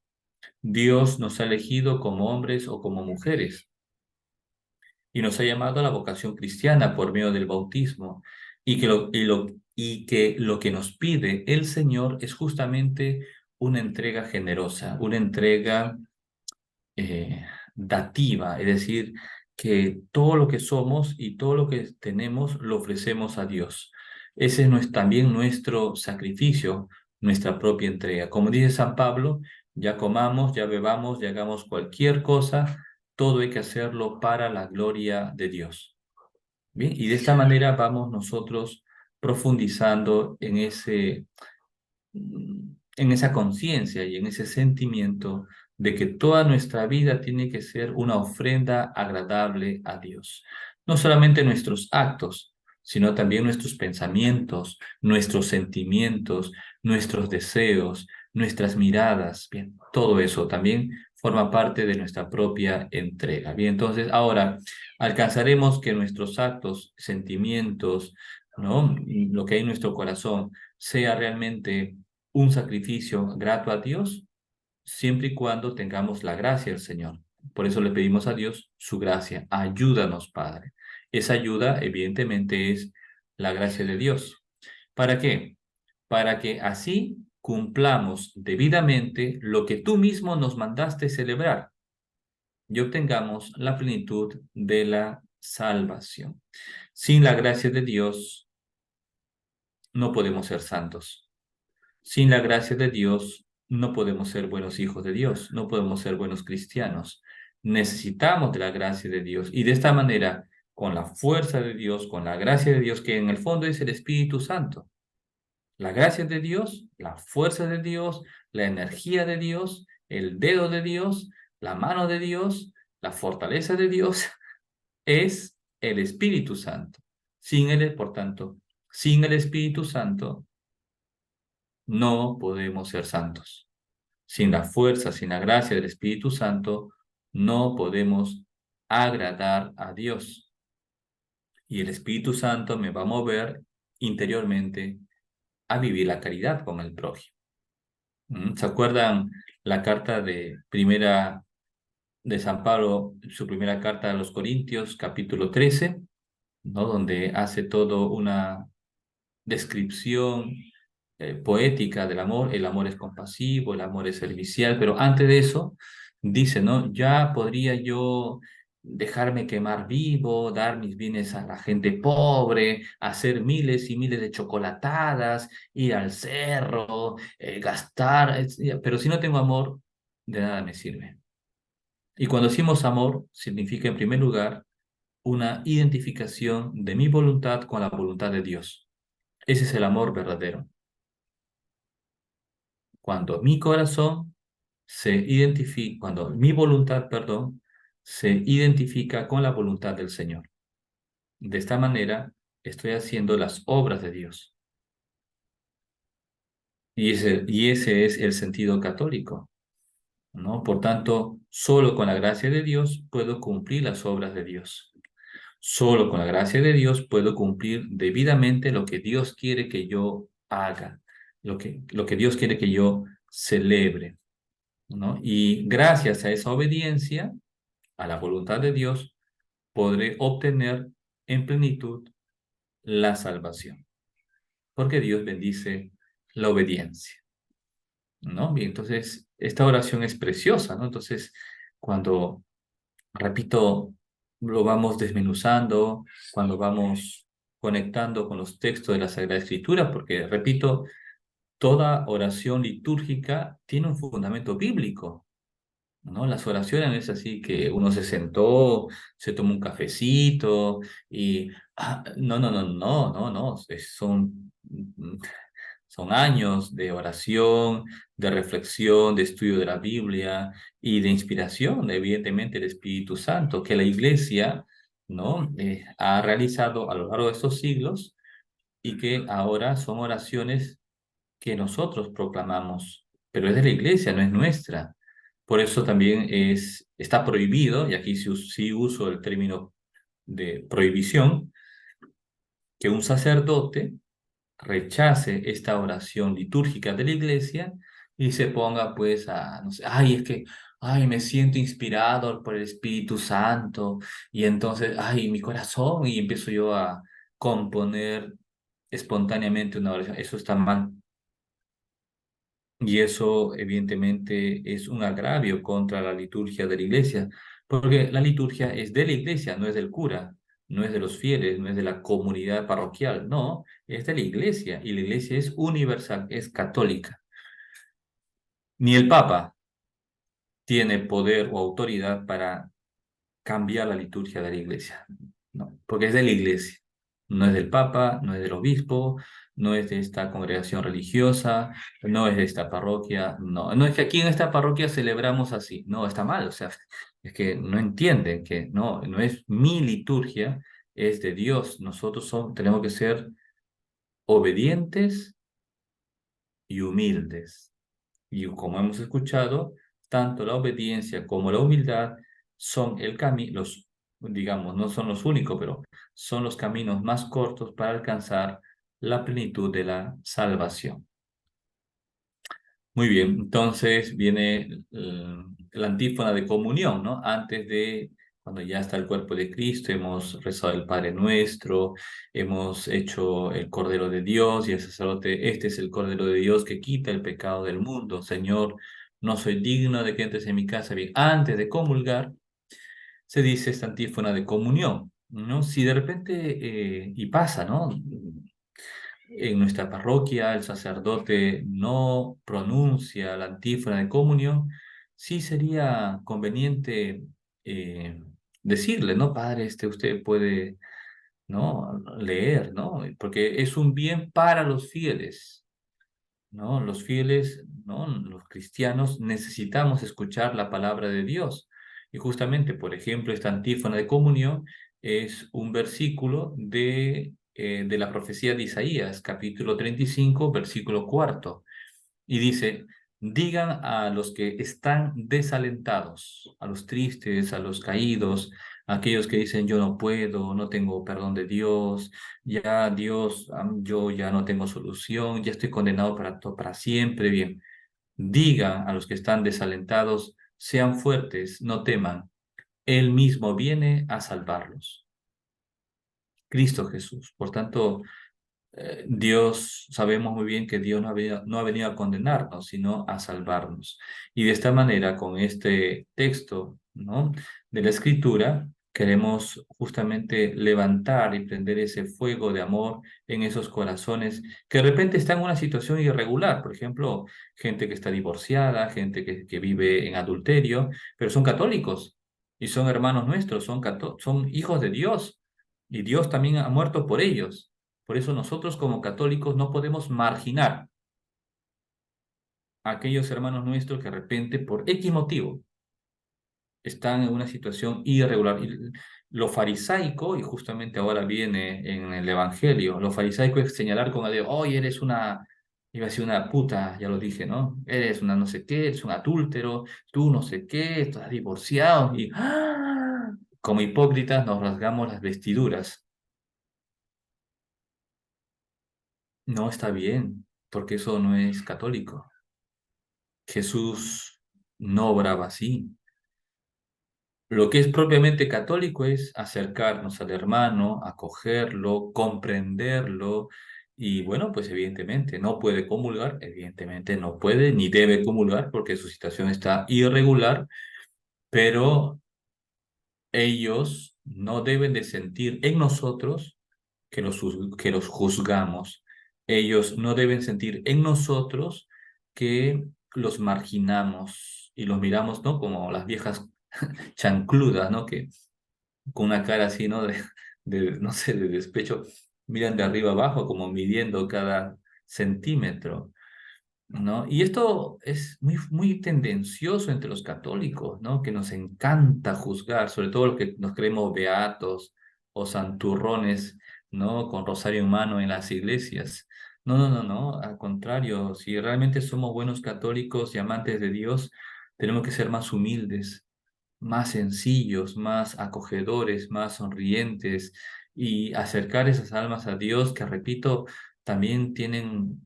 Dios nos ha elegido como hombres o como mujeres y nos ha llamado a la vocación cristiana por medio del bautismo y que lo que nos pide el Señor es justamente una entrega generosa, una entrega dativa, es decir, que todo lo que somos y todo lo que tenemos lo ofrecemos a Dios. Ese es también nuestro sacrificio, nuestra propia entrega. Como dice San Pablo, ya comamos, ya bebamos, ya hagamos cualquier cosa, todo hay que hacerlo para la gloria de Dios. Bien, y de esta manera vamos nosotros profundizando en esa conciencia y en ese sentimiento de que toda nuestra vida tiene que ser una ofrenda agradable a Dios. No solamente nuestros actos, sino también nuestros pensamientos, nuestros sentimientos, nuestros deseos, nuestras miradas. Bien, todo eso también forma parte de nuestra propia entrega. Bien, entonces ahora alcanzaremos que nuestros actos, sentimientos, ¿no? Lo que hay en nuestro corazón sea realmente un sacrificio grato a Dios, siempre y cuando tengamos la gracia del Señor. Por eso le pedimos a Dios su gracia. Ayúdanos, Padre. Esa ayuda, evidentemente, es la gracia de Dios. ¿Para qué? Para que así cumplamos debidamente lo que tú mismo nos mandaste celebrar y obtengamos la plenitud de la salvación. Sin la gracia de Dios, no podemos ser santos. Sin la gracia de Dios, no podemos ser buenos hijos de Dios, no podemos ser buenos cristianos. Necesitamos de la gracia de Dios y de esta manera, con la fuerza de Dios, con la gracia de Dios, que en el fondo es el Espíritu Santo. La gracia de Dios, la fuerza de Dios, la energía de Dios, el dedo de Dios, la mano de Dios, la fortaleza de Dios, es el Espíritu Santo. Por tanto, sin el Espíritu Santo, no podemos ser santos. Sin la fuerza, sin la gracia del Espíritu Santo, no podemos agradar a Dios. Y el Espíritu Santo me va a mover interiormente a vivir la caridad con el prójimo. ¿Se acuerdan la carta de San Pablo, su primera carta a los Corintios, capítulo 13, ¿no? Donde hace todo una descripción poética del amor? El amor es compasivo, el amor es servicial, pero antes de eso dice, ¿no? Ya podría yo dejarme quemar vivo, dar mis bienes a la gente pobre, hacer miles y miles de chocolatadas, ir al cerro, gastar, pero si no tengo amor, de nada me sirve. Y cuando decimos amor, significa en primer lugar una identificación de mi voluntad con la voluntad de Dios. Ese es el amor verdadero. Cuando mi corazón cuando mi voluntad, perdón, se identifica con la voluntad del Señor. De esta manera estoy haciendo las obras de Dios. Y ese es el sentido católico, ¿no? Por tanto, solo con la gracia de Dios puedo cumplir las obras de Dios. Solo con la gracia de Dios puedo cumplir debidamente lo que Dios quiere que yo haga, lo que Dios quiere que yo celebre, ¿no? Y gracias a esa obediencia, a la voluntad de Dios, podré obtener en plenitud la salvación. Porque Dios bendice la obediencia, ¿no? Bien, entonces, esta oración es preciosa, ¿no? Entonces, cuando, repito, lo vamos desmenuzando, cuando vamos conectando con los textos de la Sagrada Escritura, porque, repito, toda oración litúrgica tiene un fundamento bíblico. ¿no? Las oraciones no es así que uno se sentó, se tomó un cafecito y... no, no, no, no, no, no. Son años de oración, de reflexión, de estudio de la Biblia y de inspiración, evidentemente, del Espíritu Santo, que la Iglesia, ¿no? Ha realizado a lo largo de estos siglos y que ahora son oraciones que nosotros proclamamos, pero es de la Iglesia, no es nuestra. Por eso también está prohibido, y aquí sí uso el término de prohibición, que un sacerdote rechace esta oración litúrgica de la iglesia y se ponga pues no sé, ay, es que, ay, me siento inspirado por el Espíritu Santo y entonces, ay, mi corazón, y empiezo yo a componer espontáneamente una oración. Eso está mal. Y eso evidentemente es un agravio contra la liturgia de la iglesia, porque la liturgia es de la iglesia, no es del cura, no es de los fieles, no es de la comunidad parroquial, no, es de la iglesia y la iglesia es universal, es católica. Ni el Papa tiene poder o autoridad para cambiar la liturgia de la iglesia, no, porque es de la iglesia, no es del Papa, no es del obispo, no es de esta congregación religiosa, no es de esta parroquia, no, no es que aquí en esta parroquia celebramos así, no, está mal, o sea, es que no entienden que no, no es mi liturgia, es de Dios, nosotros tenemos que ser obedientes y humildes. Y como hemos escuchado, tanto la obediencia como la humildad son el camino, digamos, no son los únicos, pero son los caminos más cortos para alcanzar la plenitud de la salvación. Muy bien, entonces viene la antífona de comunión, ¿no? Antes de, cuando ya está el cuerpo de Cristo, hemos rezado el Padre Nuestro, hemos hecho el Cordero de Dios y el sacerdote, este es el Cordero de Dios que quita el pecado del mundo. Señor, no soy digno de que entres en mi casa. Bien, antes de comulgar, se dice esta antífona de comunión, ¿no? Si de repente, y pasa, ¿no? En nuestra parroquia el sacerdote no pronuncia la antífona de comunión, sí sería conveniente decirle, ¿no? Padre, usted puede, ¿no? Leer, ¿no? Porque es un bien para los fieles, ¿no? Los fieles, ¿no? Los cristianos necesitamos escuchar la palabra de Dios. Y justamente, por ejemplo, esta antífona de comunión es un versículo de la profecía de Isaías, capítulo 35, versículo 4. Y dice, digan a los que están desalentados, a los tristes, a los caídos, a aquellos que dicen yo no puedo, no tengo perdón de Dios, ya Dios, yo ya no tengo solución, ya estoy condenado para siempre. Bien, digan a los que están desalentados, sean fuertes, no teman, Él mismo viene a salvarlos. Cristo Jesús. Por tanto, Dios, sabemos muy bien que Dios no ha venido a condenarnos, sino a salvarnos. Y de esta manera, con este texto, ¿no? de la Escritura, queremos justamente levantar y prender ese fuego de amor en esos corazones que de repente están en una situación irregular. Por ejemplo, gente que está divorciada, gente que vive en adulterio, pero son católicos y son hermanos nuestros, son hijos de Dios. Y Dios también ha muerto por ellos. Por eso nosotros como católicos no podemos marginar a aquellos hermanos nuestros que de repente por X motivo están en una situación irregular. Y lo farisaico, y justamente ahora viene en el Evangelio, lo farisaico es señalar con el dedo, oye, eres iba a decir una puta, ya lo dije, ¿no? Eres una no sé qué, eres un adúltero, tú no sé qué, estás divorciado, y como hipócritas nos rasgamos las vestiduras. No está bien, porque eso no es católico. Jesús no obraba así. Lo que es propiamente católico es acercarnos al hermano, acogerlo, comprenderlo y bueno, pues evidentemente no puede comulgar, evidentemente no puede ni debe comulgar porque su situación está irregular, pero ellos no deben de sentir en nosotros que los juzgamos. Ellos no deben sentir en nosotros que los marginamos, y los miramos, ¿no? Como las viejas chancludas, ¿no? Que con una cara así, ¿no? No sé, de despecho, miran de arriba abajo como midiendo cada centímetro, ¿no? Y esto es muy tendencioso entre los católicos, ¿no? Que nos encanta juzgar, sobre todo los que nos creemos beatos o santurrones, ¿no? Con rosario en mano en las iglesias. No, no, no, no, al contrario, si realmente somos buenos católicos y amantes de Dios, tenemos que ser más humildes, más sencillos, más acogedores, más sonrientes y acercar esas almas a Dios que, repito, también tienen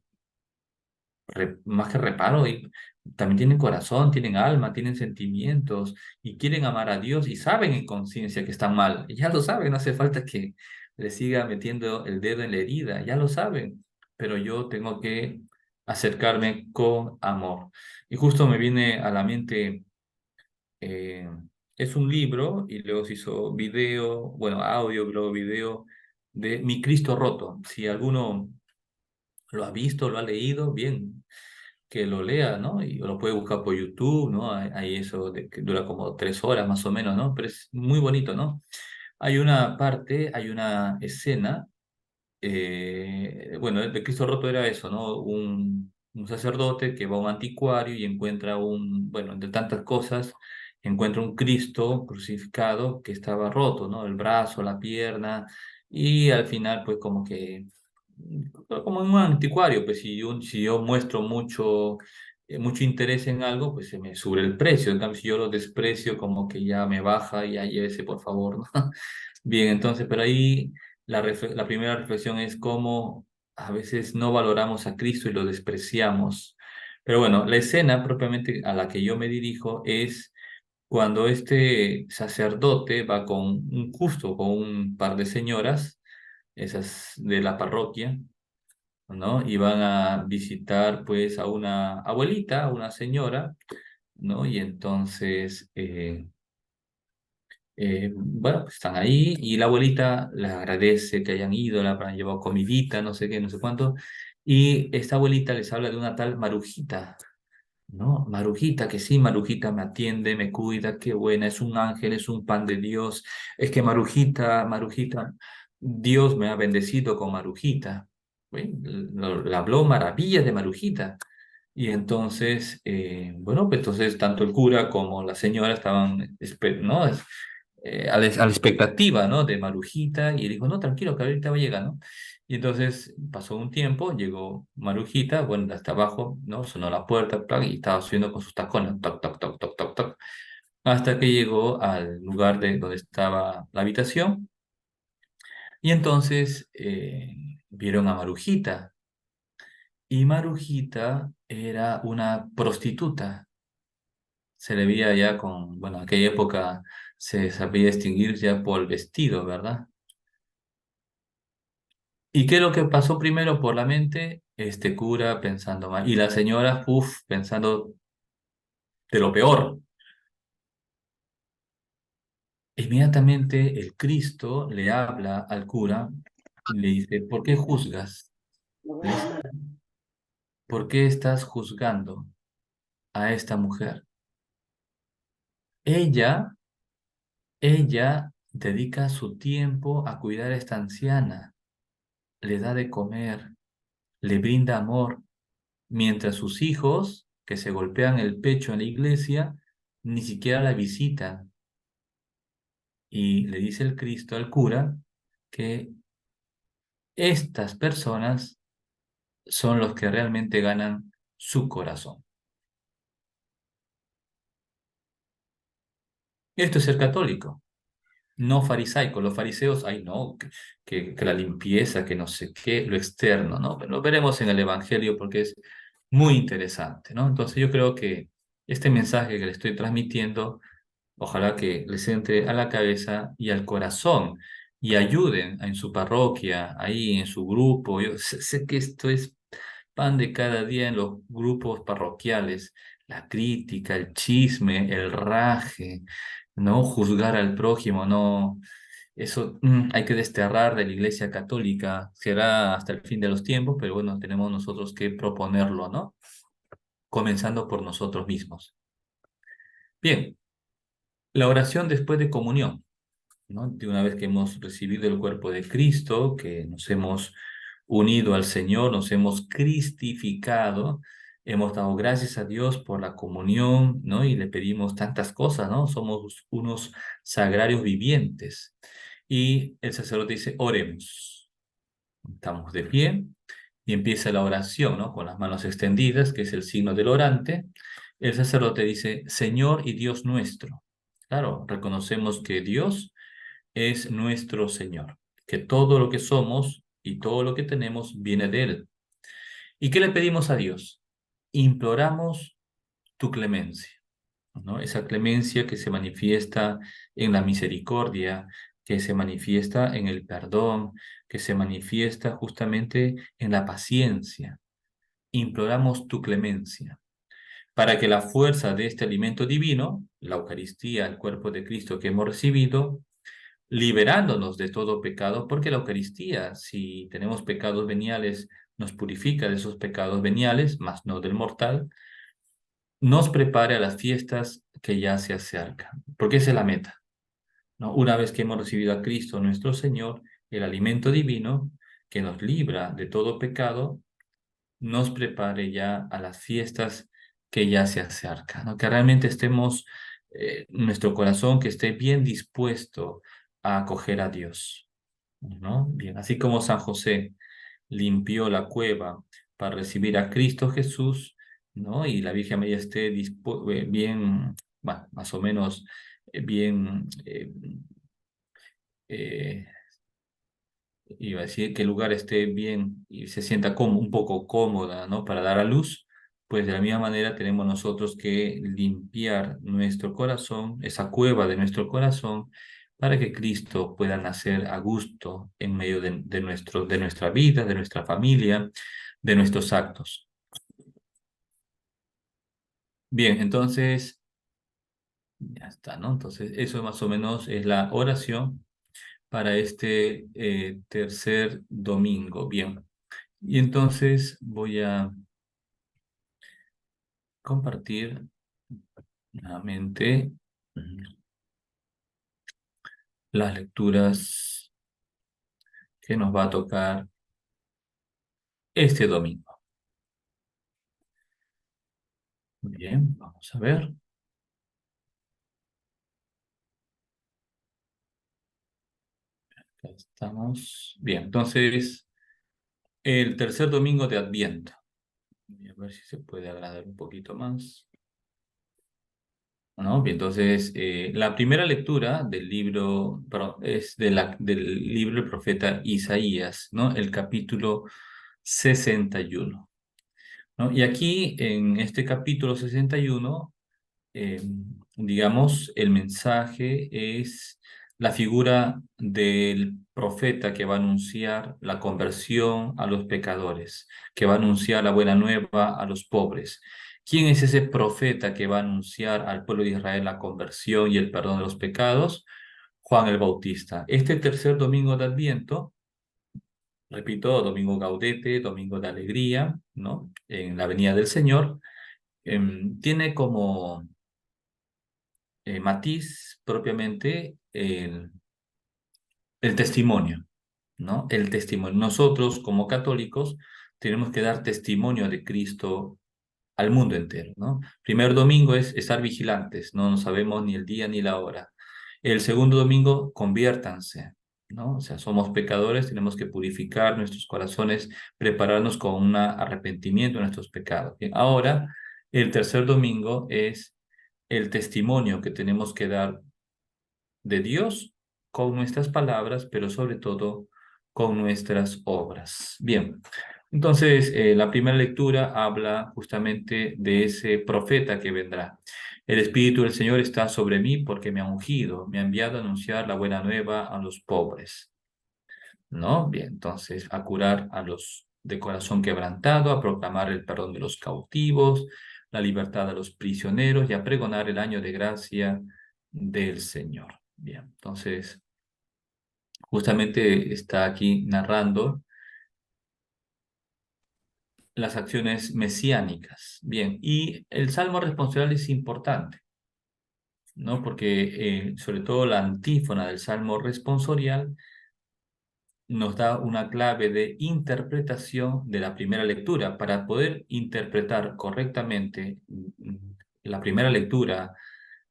más que reparo, y también tienen corazón, tienen alma, tienen sentimientos y quieren amar a Dios y saben en conciencia que están mal. Ya lo saben, no hace falta que le siga metiendo el dedo en la herida, ya lo saben, pero yo tengo que acercarme con amor. Y justo me viene a la mente, eh, es un libro y luego se hizo video, bueno, audio, luego video de Mi Cristo Roto. Si alguno lo ha visto, lo ha leído, bien, que lo lea, ¿no? Y lo puede buscar por YouTube, ¿no? Hay eso de que dura como 3 horas más o menos, ¿no? Pero es muy bonito, ¿no? Hay una parte, hay una escena, bueno, de Cristo Roto era eso, ¿no? Un sacerdote que va a un anticuario y encuentra bueno, entre tantas cosas, encuentra un Cristo crucificado que estaba roto, ¿no? El brazo, la pierna, y al final, pues como que como en un anticuario, pues si yo muestro mucho interés en algo, pues se me sube el precio. En cambio, si yo lo desprecio, como que ya me baja y ya llévese, por favor, ¿no? Bien, entonces, pero ahí la primera reflexión es cómo a veces no valoramos a Cristo y lo despreciamos. Pero bueno, la escena propiamente a la que yo me dirijo es cuando este sacerdote va justo con un par de señoras, esas de la parroquia, ¿no? Y van a visitar pues a una abuelita, a una señora, ¿no? Y entonces, bueno, pues están ahí y la abuelita les agradece que hayan ido, le han llevado comidita, no sé qué, no sé cuánto, y esta abuelita les habla de una tal Marujita, ¿no? Marujita, que sí, Marujita me atiende, me cuida, qué buena, es un ángel, es un pan de Dios, es que Marujita, Dios me ha bendecido con Marujita. Bueno, le habló maravillas de Marujita. Y entonces, bueno, pues entonces tanto el cura como la señora estaban, ¿no? A la expectativa, ¿no? De Marujita, y dijo, no, tranquilo, que ahorita va a llegar, ¿no? Y entonces pasó un tiempo, llegó Marujita, bueno, hasta abajo, ¿no? Sonó la puerta, ¡plac! Y estaba subiendo con sus tacones, toc, toc, toc, toc, toc, toc, hasta que llegó al lugar donde estaba la habitación, y entonces vieron a Marujita, y Marujita era una prostituta, se le veía ya bueno, en aquella época se sabía distinguir ya por el vestido, ¿verdad? ¿Y qué es lo que pasó primero por la mente? Este cura pensando mal. Y la señora, uff, pensando de lo peor. Inmediatamente el Cristo le habla al cura y le dice, ¿por qué juzgas? Le dice, ¿por qué estás juzgando a esta mujer? Ella, ella dedica su tiempo a cuidar a esta anciana, le da de comer, le brinda amor, mientras sus hijos, que se golpean el pecho en la iglesia, ni siquiera la visitan. Y le dice el Cristo al cura que estas personas son los que realmente ganan su corazón. Esto es ser católico, no farisaico. Los fariseos, ay no, que la limpieza, que no sé qué, lo externo, ¿no? Pero lo veremos en el Evangelio porque es muy interesante, ¿no? Entonces yo creo que este mensaje que le estoy transmitiendo, ojalá que les entre a la cabeza y al corazón y ayuden en su parroquia, ahí en su grupo. Yo sé que esto es pan de cada día en los grupos parroquiales, la crítica, el chisme, el raje, no juzgar al prójimo, no. Eso hay que desterrar de la Iglesia Católica. Será hasta el fin de los tiempos, pero bueno, tenemos nosotros que proponerlo, ¿no? Comenzando por nosotros mismos. Bien, la oración después de comunión, ¿no? De una vez que hemos recibido el cuerpo de Cristo, que nos hemos unido al Señor, nos hemos cristificado, hemos dado gracias a Dios por la comunión, ¿no? Y le pedimos tantas cosas, ¿no? Somos unos sagrarios vivientes. Y el sacerdote dice, oremos. Estamos de pie y empieza la oración, ¿no? Con las manos extendidas, que es el signo del orante. El sacerdote dice, Señor y Dios nuestro. Claro, reconocemos que Dios es nuestro Señor, que todo lo que somos y todo lo que tenemos viene de Él. ¿Y qué le pedimos a Dios? Imploramos tu clemencia, ¿no? Esa clemencia que se manifiesta en la misericordia, que se manifiesta en el perdón, que se manifiesta justamente en la paciencia. Imploramos tu clemencia, para que la fuerza de este alimento divino, la Eucaristía, el cuerpo de Cristo que hemos recibido, liberándonos de todo pecado, porque la Eucaristía, si tenemos pecados veniales, nos purifica de esos pecados veniales, más no del mortal, nos prepare a las fiestas que ya se acercan, porque esa es la meta, ¿no? Una vez que hemos recibido a Cristo nuestro Señor, el alimento divino que nos libra de todo pecado, nos prepare ya a las fiestas que ya se acercan, ¿no? Que realmente estemos, nuestro corazón que esté bien dispuesto a acoger a Dios, ¿no? Bien, así como San José limpió la cueva para recibir a Cristo Jesús, ¿no? Y la Virgen María esté bien, bueno, más o menos bien, eh, iba a decir que el lugar esté bien y se sienta como un poco cómoda, ¿no? Para dar a luz, pues de la misma manera tenemos nosotros que limpiar nuestro corazón, esa cueva de nuestro corazón, para que Cristo pueda nacer a gusto en medio de nuestra vida, de nuestra familia, de nuestros actos. Bien, entonces, ya está, ¿no? Entonces, eso más o menos es la oración para este tercer domingo. Bien. Y entonces voy a compartir nuevamente las lecturas que nos va a tocar este domingo. Bien, vamos a ver. Acá estamos. Bien, entonces, el tercer domingo de Adviento. Voy a ver si se puede agradar un poquito más. ¿No? Bien, entonces, la primera lectura del libro, perdón, es del libro del profeta Isaías, ¿no? El capítulo 61, ¿no? Y aquí, en este capítulo 61, eh, digamos, el mensaje es la figura del profeta que va a anunciar la conversión a los pecadores, que va a anunciar la buena nueva a los pobres. ¿Quién es ese profeta que va a anunciar al pueblo de Israel la conversión y el perdón de los pecados? Juan el Bautista. Este tercer domingo de Adviento, repito, domingo gaudete, domingo de alegría, ¿no? En la venida del Señor, tiene como matiz propiamente el testimonio, ¿no? El testimonio. Nosotros, como católicos, tenemos que dar testimonio de Cristo al mundo entero, ¿no? Primer domingo es estar vigilantes, no sabemos ni el día ni la hora. El segundo domingo, conviértanse, ¿no? O sea, somos pecadores, tenemos que purificar nuestros corazones, prepararnos con un arrepentimiento de nuestros pecados. Bien, ahora, el tercer domingo es el testimonio que tenemos que dar de Dios con nuestras palabras, pero sobre todo con nuestras obras. Bien, entonces la primera lectura habla justamente de ese profeta que vendrá. El Espíritu del Señor está sobre mí porque me ha ungido, me ha enviado a anunciar la buena nueva a los pobres, ¿no? Bien, entonces a curar a los de corazón quebrantado, a proclamar el perdón de los cautivos, la libertad a los prisioneros y a pregonar el año de gracia del Señor. Bien, entonces justamente está aquí narrando las acciones mesiánicas. Bien, y el salmo responsorial es importante. ¿no? Porque sobre todo la antífona del Salmo responsorial nos da una clave de interpretación de la primera lectura. Para poder interpretar correctamente la primera lectura,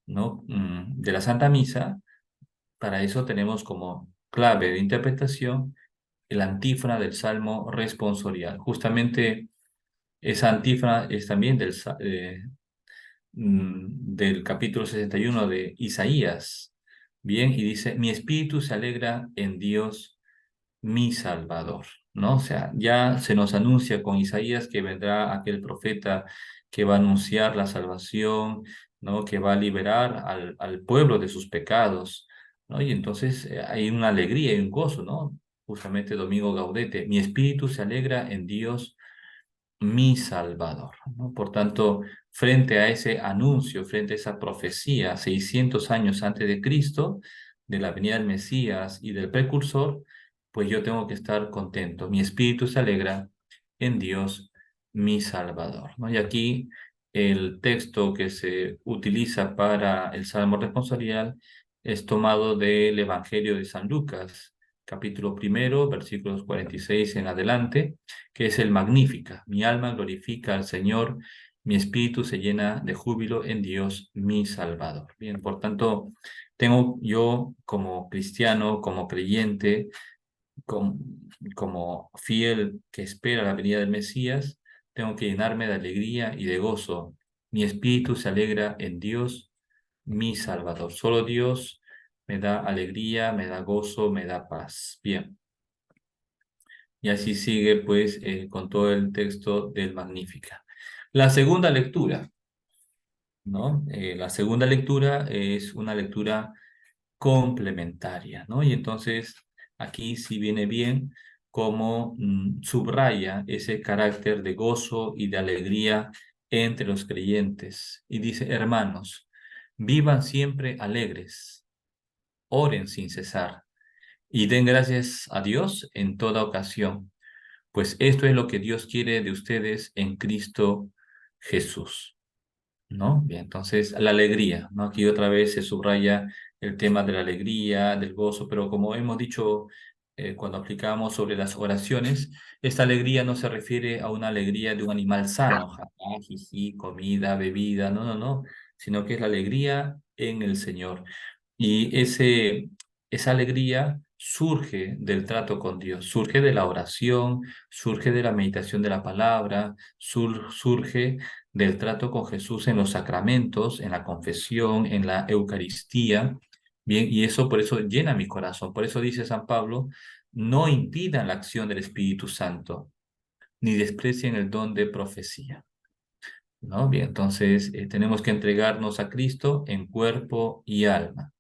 ¿no? De la Santa Misa, para eso tenemos como clave de interpretación el antífona del Salmo responsorial. Justamente esa antífona es también del capítulo 61 de Isaías. Bien, y dice, mi espíritu se alegra en Dios, mi Salvador, ¿no? O sea, ya se nos anuncia con Isaías que vendrá aquel profeta que va a anunciar la salvación, ¿no? Que va a liberar al pueblo de sus pecados, ¿no? Y entonces hay una alegría y un gozo, ¿no? Justamente Domingo Gaudete, mi espíritu se alegra en Dios, mi Salvador, ¿no? Por tanto, frente a ese anuncio, frente a esa profecía, 600 años antes de Cristo, de la venida del Mesías y del precursor, pues yo tengo que estar contento. Mi espíritu se alegra en Dios, mi Salvador, ¿no? Y aquí el texto que se utiliza para el Salmo responsorial es tomado del Evangelio de San Lucas, capítulo 1, versículos 46 en adelante, que es el Magnífica. Mi alma glorifica al Señor, mi espíritu se llena de júbilo en Dios, mi Salvador. Bien, por tanto, tengo yo como cristiano, como creyente, como fiel que espera la venida del Mesías, tengo que llenarme de alegría y de gozo. Mi espíritu se alegra en Dios, mi Salvador. Solo Dios me da alegría, me da gozo, me da paz. Bien. Y así sigue, pues, con todo el texto del Magnífica. La segunda lectura, ¿no? La segunda lectura es una lectura complementaria, ¿no? Y entonces aquí sí viene bien como subraya ese carácter de gozo y de alegría entre los creyentes. Y dice, hermanos, vivan siempre alegres, oren sin cesar y den gracias a Dios en toda ocasión, pues esto es lo que Dios quiere de ustedes en Cristo Jesús, ¿no? Bien, entonces la alegría, ¿no? Aquí otra vez se subraya el tema de la alegría, del gozo, pero como hemos dicho cuando aplicamos sobre las oraciones, esta alegría no se refiere a una alegría de un animal sano, jaja, jiji, comida, bebida, no, no, no, sino que es la alegría en el Señor. Y esa alegría surge del trato con Dios, surge de la oración, surge de la meditación de la palabra, surge del trato con Jesús en los sacramentos, en la confesión, en la Eucaristía. Bien, y eso por eso llena mi corazón. Por eso dice San Pablo, no impidan la acción del Espíritu Santo, ni desprecien el don de profecía. ¿No? Bien, entonces tenemos que entregarnos a Cristo en cuerpo y alma.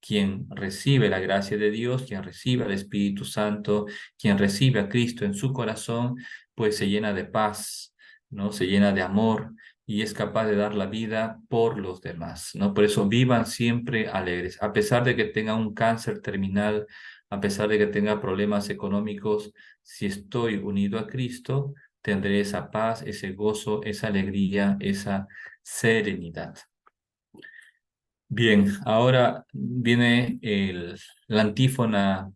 Quien recibe la gracia de Dios, quien recibe al Espíritu Santo, quien recibe a Cristo en su corazón, pues se llena de paz, ¿no? Se llena de amor y es capaz de dar la vida por los demás, ¿no? Por eso vivan siempre alegres, a pesar de que tenga un cáncer terminal, a pesar de que tenga problemas económicos, si estoy unido a Cristo, tendré esa paz, ese gozo, esa alegría, esa serenidad. Bien, ahora viene la antífona,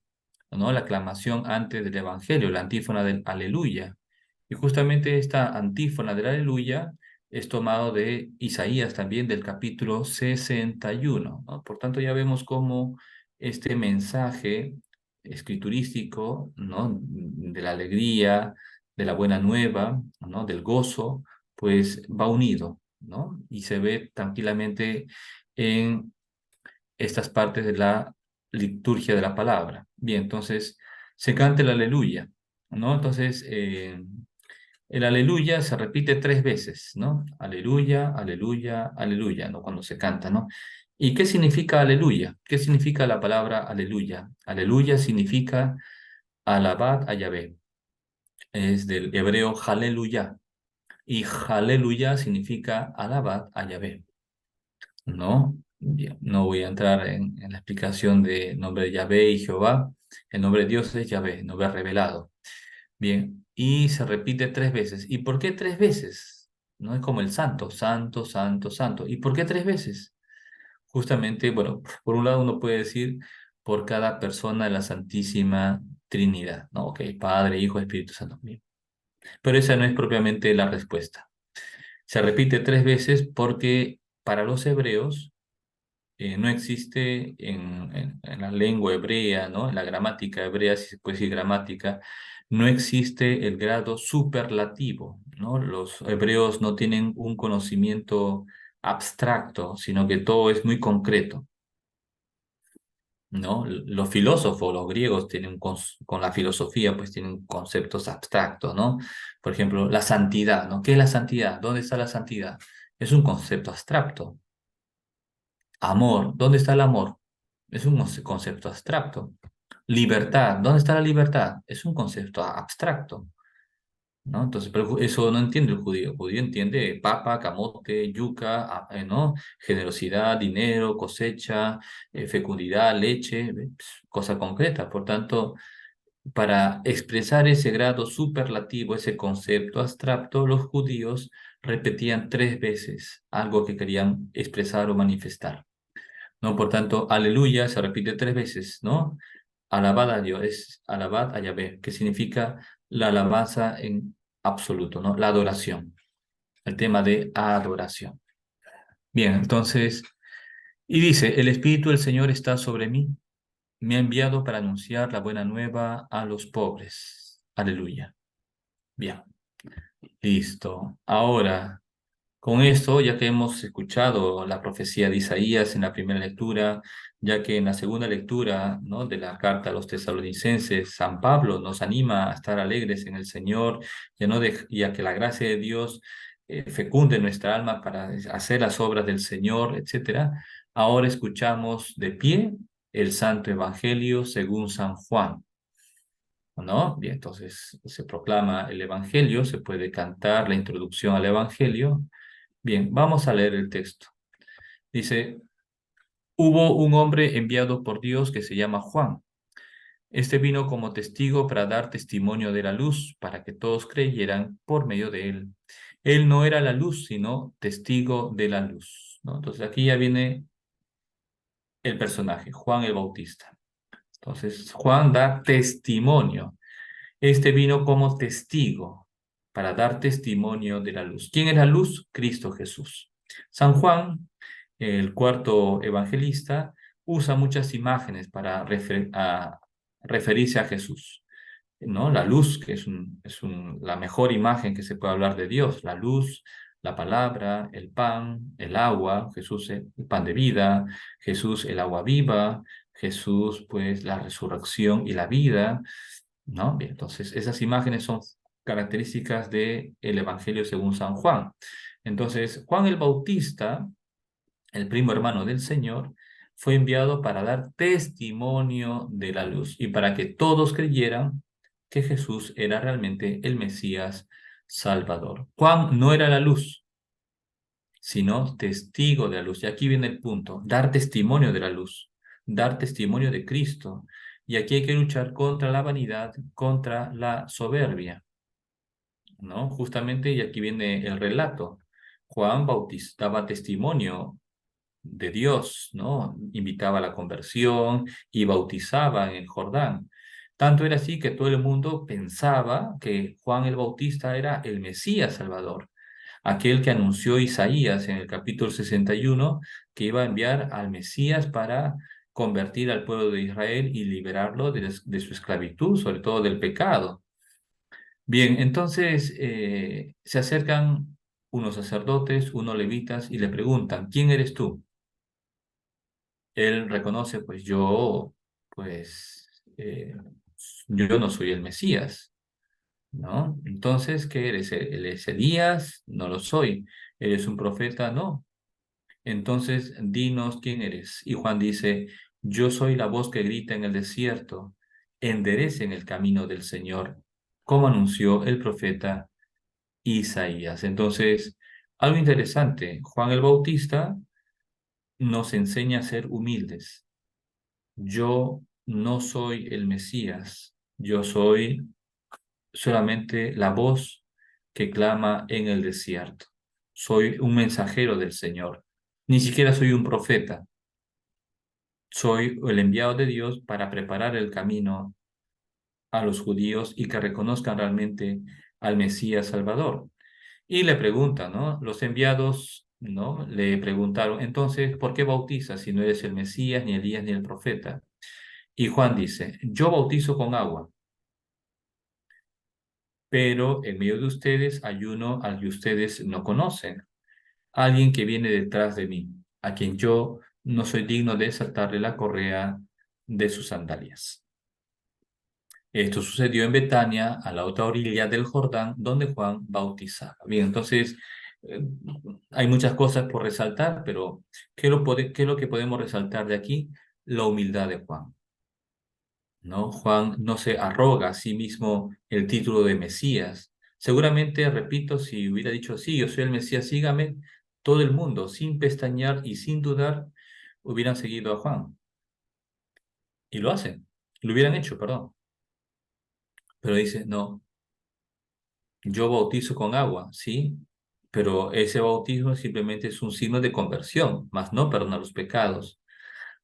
¿no? La aclamación antes del Evangelio, la antífona del Aleluya. Y justamente esta antífona del Aleluya es tomado de Isaías también, del capítulo 61, ¿no? Por tanto, ya vemos cómo este mensaje escriturístico, ¿no? De la alegría, de la buena nueva, ¿no? Del gozo, pues va unido, ¿no? Y se ve tranquilamente en estas partes de la liturgia de la palabra. Bien, entonces se canta el aleluya, ¿no? Entonces el aleluya se repite 3 veces, ¿no? Aleluya, aleluya, aleluya, ¿no? Cuando se canta, ¿no? ¿Y qué significa aleluya? ¿Qué significa la palabra aleluya? Aleluya significa alabad a Yahvé. Es del hebreo aleluya. Y aleluya significa alabad a Yahvé. No, bien, no voy a entrar en la explicación de nombre de Yahvé y Jehová. El nombre de Dios es Yahvé, nombre revelado. Bien, y se repite 3 veces. ¿Y por qué 3 veces? No es como el santo, santo, santo, santo. ¿Y por qué 3 veces? justamente, bueno, por un lado uno puede decir por cada persona de la Santísima Trinidad, ¿no? Ok, Padre, Hijo, Espíritu Santo. Bien. Pero esa no es propiamente la respuesta. Se repite 3 veces porque para los hebreos no existe en la lengua hebrea, ¿no? En la gramática hebrea, si se puede decir gramática, no existe el grado superlativo, ¿no? Los hebreos no tienen un conocimiento abstracto, sino que todo es muy concreto, ¿no? Los filósofos, los griegos, tienen con la filosofía, pues tienen conceptos abstractos, ¿no? Por ejemplo, la santidad, ¿no? ¿Qué es la santidad? ¿Dónde está la santidad? Es un concepto abstracto. Amor, ¿dónde está el amor? Es un concepto abstracto. Libertad, ¿dónde está la libertad? Es un concepto abstracto, ¿no? Entonces, pero eso no entiende el judío. El judío entiende papa, camote, yuca, ¿no? Generosidad, dinero, cosecha, fecundidad, leche, cosa concreta. Por tanto, para expresar ese grado superlativo, ese concepto abstracto, los judíos repetían 3 veces algo que querían expresar o manifestar, ¿no? Por tanto, aleluya se repite 3 veces, ¿no? Alabad a Dios, es alabad a Yahvé, que significa la alabanza en absoluto, ¿no? La adoración, el tema de adoración. Bien, entonces, y dice, el Espíritu del Señor está sobre mí, me ha enviado para anunciar la buena nueva a los pobres. Aleluya. Bien, listo. Ahora, con esto, ya que hemos escuchado la profecía de Isaías en la primera lectura, ya que en la segunda lectura, ¿no? de la carta a los tesalonicenses, San Pablo nos anima a estar alegres en el Señor, y a que la gracia de Dios fecunde nuestra alma para hacer las obras del Señor, etcétera. Ahora escuchamos de pie el Santo Evangelio según San Juan, ¿no? Bien, entonces se proclama el Evangelio, se puede cantar la introducción al Evangelio. Bien, vamos a leer el texto. Dice, hubo un hombre enviado por Dios que se llama Juan. Este vino como testigo para dar testimonio de la luz, para que todos creyeran por medio de él. Él no era la luz, sino testigo de la luz, ¿no? Entonces aquí ya viene el personaje, Juan el Bautista. Entonces Juan da testimonio. Este vino como testigo para dar testimonio de la luz. ¿Quién es la luz? Cristo Jesús. San Juan, el cuarto evangelista, usa muchas imágenes para referirse a Jesús, ¿no? La luz, que la mejor imagen que se puede hablar de Dios, la luz, la palabra, el pan, el agua, Jesús el pan de vida, Jesús el agua viva, Jesús pues la resurrección y la vida, ¿no? Bien, entonces esas imágenes son características del Evangelio según San Juan. Entonces, Juan el Bautista, el primo hermano del Señor, fue enviado para dar testimonio de la luz y para que todos creyeran que Jesús era realmente el Mesías Salvador. Juan no era la luz, sino testigo de la luz. Y aquí viene el punto, dar testimonio de la luz, dar testimonio de Cristo. Y aquí hay que luchar contra la vanidad, contra la soberbia, ¿no? Justamente, y aquí viene el relato. Juan daba testimonio de Dios, ¿no? Invitaba a la conversión y bautizaba en el Jordán. Tanto era así que todo el mundo pensaba que Juan el Bautista era el Mesías Salvador, aquel que anunció Isaías en el capítulo 61, que iba a enviar al Mesías para convertir al pueblo de Israel y liberarlo de su esclavitud, sobre todo del pecado. Bien, entonces se acercan unos sacerdotes, unos levitas y le preguntan, ¿quién eres tú? Él reconoce, pues yo no soy el Mesías, ¿no? Entonces, ¿qué eres? ¿Eres Elías? No lo soy. ¿Eres un profeta? No. Entonces, dinos quién eres. Y Juan dice, yo soy la voz que grita en el desierto, enderecen el camino del Señor, como anunció el profeta Isaías. Entonces, algo interesante, Juan el Bautista nos enseña a ser humildes. Yo no soy el Mesías, yo soy solamente la voz que clama en el desierto. Soy un mensajero del Señor. Ni siquiera soy un profeta, soy el enviado de Dios para preparar el camino a los judíos y que reconozcan realmente al Mesías Salvador. Y le preguntan, ¿no? Los enviados, ¿no? Le preguntaron, entonces, ¿por qué bautizas si no eres el Mesías, ni Elías, ni el profeta? Y Juan dice, yo bautizo con agua, pero en medio de ustedes hay uno al que ustedes no conocen, alguien que viene detrás de mí, a quien yo no soy digno de desatarle la correa de sus sandalias. Esto sucedió en Betania, a la otra orilla del Jordán, donde Juan bautizaba. Bien, entonces eh, hay muchas cosas por resaltar, pero ¿qué es lo que podemos resaltar de aquí? La humildad de Juan, ¿no? Juan no se arroga a sí mismo el título de Mesías. Seguramente, repito, si hubiera dicho, sí, yo soy el Mesías, sígame, todo el mundo, sin pestañear y sin dudar, hubieran seguido a Juan. Y lo hacen, lo hubieran hecho, perdón. Pero dice, no, yo bautizo con agua, sí, pero ese bautismo simplemente es un signo de conversión, mas no perdona los pecados.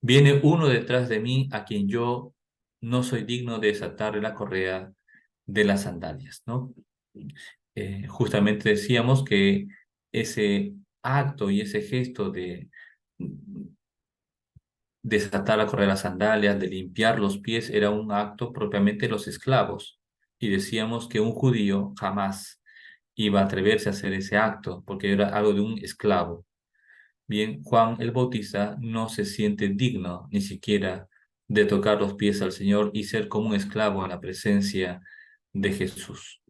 Viene uno detrás de mí a quien yo no soy digno de desatarle la correa de las sandalias, ¿no? Justamente decíamos que ese acto y ese gesto de desatar la correa de las sandalias, de limpiar los pies, era un acto propiamente de los esclavos. Y decíamos que un judío jamás iba a atreverse a hacer ese acto, porque era algo de un esclavo. Bien, Juan el Bautista no se siente digno ni siquiera de tocar los pies al Señor y ser como un esclavo en la presencia de Jesús,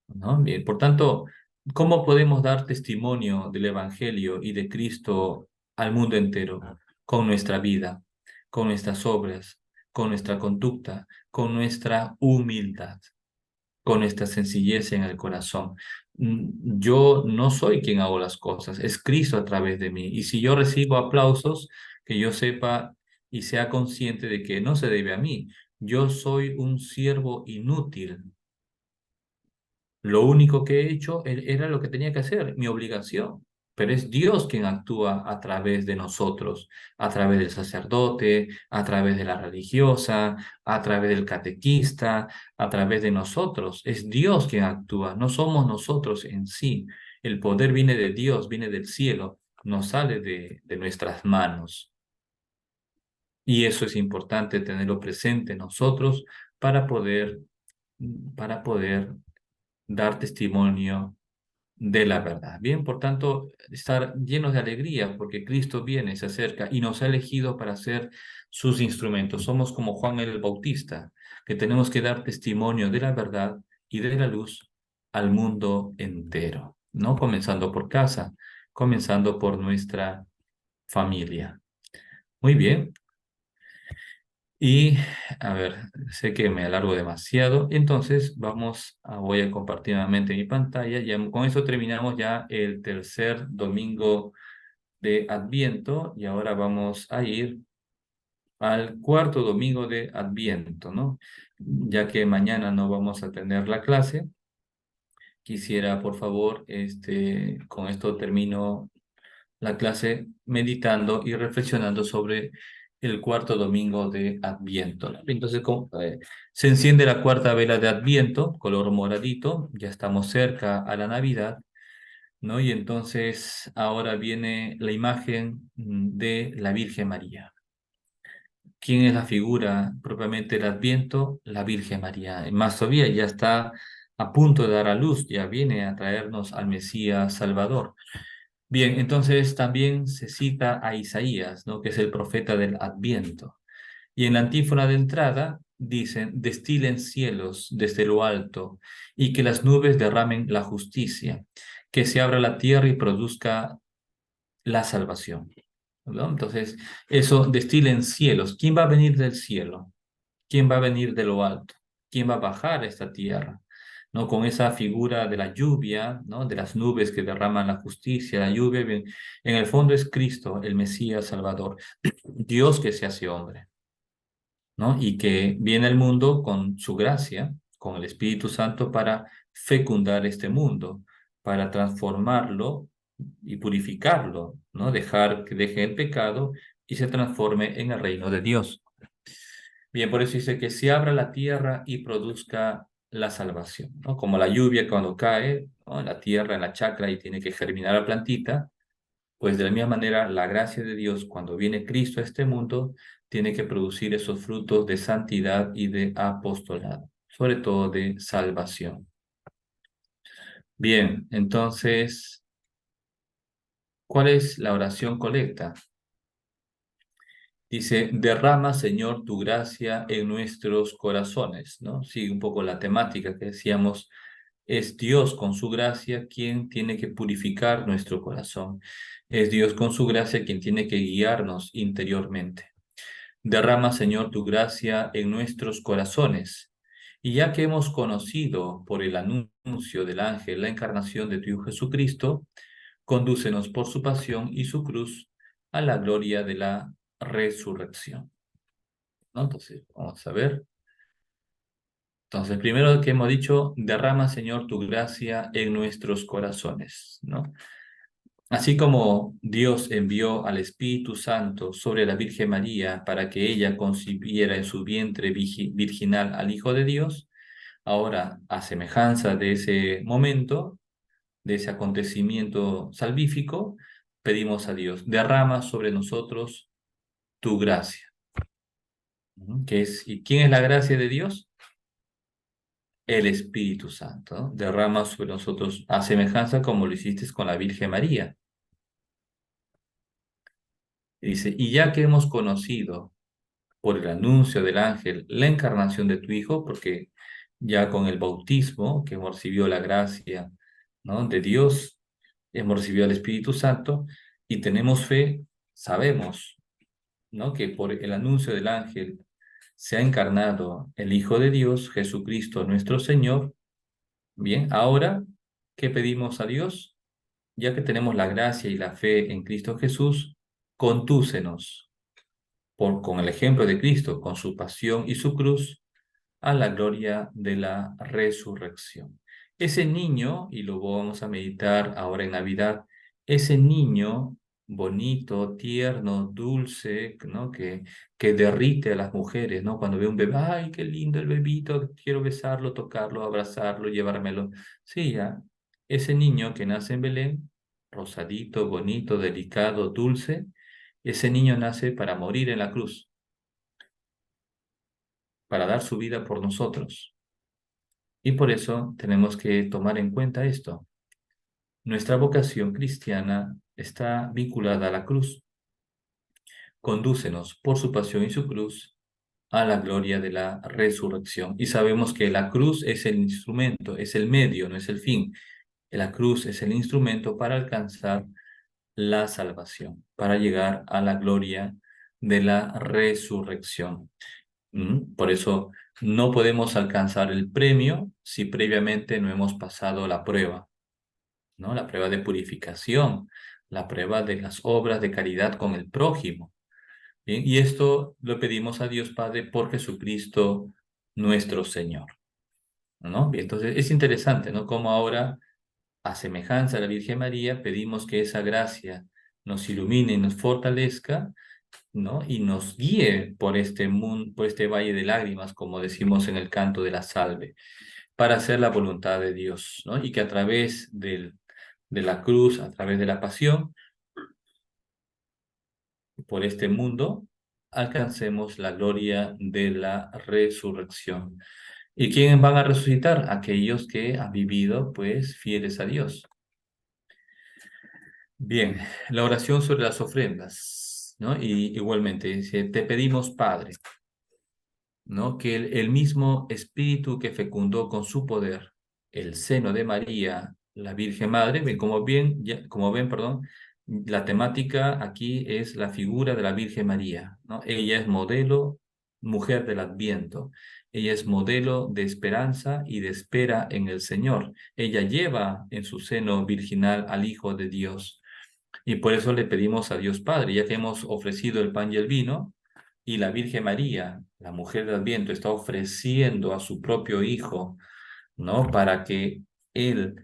¿no? Bien, por tanto, ¿cómo podemos dar testimonio del Evangelio y de Cristo al mundo entero? Con nuestra vida, con nuestras obras, con nuestra conducta, con nuestra humildad, con esta sencillez en el corazón. Yo no soy quien hago las cosas, es Cristo a través de mí. Y si yo recibo aplausos, que yo sepa y sea consciente de que no se debe a mí. Yo soy un siervo inútil. Lo único que he hecho era lo que tenía que hacer, mi obligación. Pero es Dios quien actúa a través de nosotros, a través del sacerdote, a través de la religiosa, a través del catequista, a través de nosotros. Es Dios quien actúa, no somos nosotros en sí. El poder viene de Dios, viene del cielo, no sale de nuestras manos. Y eso es importante tenerlo presente nosotros para poder, para poder dar testimonio de la verdad. Bien, por tanto, estar llenos de alegría porque Cristo viene, se acerca y nos ha elegido para ser sus instrumentos. Somos como Juan el Bautista, que tenemos que dar testimonio de la verdad y de la luz al mundo entero, no comenzando por casa, comenzando por nuestra familia. Muy bien. Y, a ver, sé que me alargo demasiado, entonces voy a compartir nuevamente mi pantalla. Ya, con eso terminamos ya el tercer domingo de Adviento y ahora vamos a ir al cuarto domingo de Adviento, ¿no? Ya que mañana no vamos a tener la clase, quisiera, por favor, con esto termino la clase meditando y reflexionando sobre el cuarto domingo de Adviento, ¿no? Entonces, se enciende la cuarta vela de Adviento, color moradito, ya estamos cerca a la Navidad, ¿no? Y entonces ahora viene la imagen de la Virgen María. ¿Quién es la figura propiamente del Adviento? La Virgen María. Más todavía, ya está a punto de dar a luz, ya viene a traernos al Mesías Salvador. Bien, entonces también se cita a Isaías, ¿no? Que es el profeta del Adviento. Y en la antífona de entrada dicen, destilen cielos desde lo alto y que las nubes derramen la justicia, que se abra la tierra y produzca la salvación, ¿no? Entonces, eso destilen cielos. ¿Quién va a venir del cielo? ¿Quién va a venir de lo alto? ¿Quién va a bajar a esta tierra? ¿No? Con esa figura de la lluvia, ¿no? De las nubes que derraman la justicia, la lluvia, bien, en el fondo es Cristo, el Mesías Salvador, Dios que se hace hombre, ¿no? Y que viene al mundo con su gracia, con el Espíritu Santo para fecundar este mundo, para transformarlo y purificarlo, ¿no? Dejar que deje el pecado y se transforme en el reino de Dios. Bien, por eso dice que se abra la tierra y produzca la salvación, ¿no? Como la lluvia cuando cae, ¿no?, en la tierra, en la chacra, y tiene que germinar la plantita, pues de la misma manera la gracia de Dios, cuando viene Cristo a este mundo, tiene que producir esos frutos de santidad y de apostolado, sobre todo de salvación. Bien, entonces, ¿cuál es la oración colecta? Dice, derrama, Señor, tu gracia en nuestros corazones, ¿no? Sigue un poco la temática que decíamos, es Dios con su gracia quien tiene que purificar nuestro corazón. Es Dios con su gracia quien tiene que guiarnos interiormente. Derrama, Señor, tu gracia en nuestros corazones. Y ya que hemos conocido por el anuncio del ángel la encarnación de tu Hijo Jesucristo, condúcenos por su pasión y su cruz a la gloria de la resurrección, ¿no? Entonces, vamos a ver. Entonces, primero que hemos dicho, derrama, Señor, tu gracia en nuestros corazones, ¿no? Así como Dios envió al Espíritu Santo sobre la Virgen María para que ella concibiera en su vientre virginal al Hijo de Dios, ahora, a semejanza de ese momento, de ese acontecimiento salvífico, pedimos a Dios, derrama sobre nosotros tu gracia. ¿Y quién es la gracia de Dios? El Espíritu Santo, ¿no? Derrama sobre nosotros a semejanza como lo hiciste con la Virgen María. Dice, y ya que hemos conocido por el anuncio del ángel la encarnación de tu Hijo, porque ya con el bautismo que hemos recibido la gracia, ¿no?, de Dios, hemos recibido el Espíritu Santo y tenemos fe, sabemos, ¿no?, que por el anuncio del ángel se ha encarnado el Hijo de Dios, Jesucristo nuestro Señor. Bien, ahora, ¿qué pedimos a Dios? Ya que tenemos la gracia y la fe en Cristo Jesús, condúcenos con el ejemplo de Cristo, con su pasión y su cruz, a la gloria de la resurrección. Ese niño, y lo vamos a meditar ahora en Navidad, ese niño bonito, tierno, dulce, ¿no?, que derrite a las mujeres, ¿no? Cuando ve un bebé, ¡ay, qué lindo el bebito! Quiero besarlo, tocarlo, abrazarlo, llevármelo. Sí, ya. Ese niño que nace en Belén, rosadito, bonito, delicado, dulce, ese niño nace para morir en la cruz, para dar su vida por nosotros. Y por eso tenemos que tomar en cuenta esto. Nuestra vocación cristiana está vinculada a la cruz. Condúcenos por su pasión y su cruz a la gloria de la resurrección. Y sabemos que la cruz es el instrumento, es el medio, no es el fin. La cruz es el instrumento para alcanzar la salvación, para llegar a la gloria de la resurrección. Por eso no podemos alcanzar el premio si previamente no hemos pasado la prueba, ¿no? La prueba de purificación, la prueba de las obras de caridad con el prójimo. ¿Bien? Y esto lo pedimos a Dios Padre por Jesucristo nuestro Señor, ¿no? Bien, entonces es interesante, ¿no?, cómo ahora, a semejanza de la Virgen María, pedimos que esa gracia nos ilumine y nos fortalezca, ¿no?, y nos guíe por este mundo, por este valle de lágrimas, como decimos en el canto de la salve, para hacer la voluntad de Dios, ¿no? Y que a través de la cruz, a través de la pasión, por este mundo, alcancemos la gloria de la resurrección. ¿Y quiénes van a resucitar? Aquellos que han vivido, pues, fieles a Dios. Bien, la oración sobre las ofrendas, ¿no? Y igualmente dice, te pedimos, Padre, ¿no?, que el mismo Espíritu que fecundó con su poder el seno de María, la Virgen Madre, como ven, perdón, la temática aquí es la figura de la Virgen María, ¿no? Ella es modelo, mujer del Adviento. Ella es modelo de esperanza y de espera en el Señor. Ella lleva en su seno virginal al Hijo de Dios. Y por eso le pedimos a Dios Padre, ya que hemos ofrecido el pan y el vino, y la Virgen María, la mujer del Adviento, está ofreciendo a su propio Hijo, ¿no?, para que Él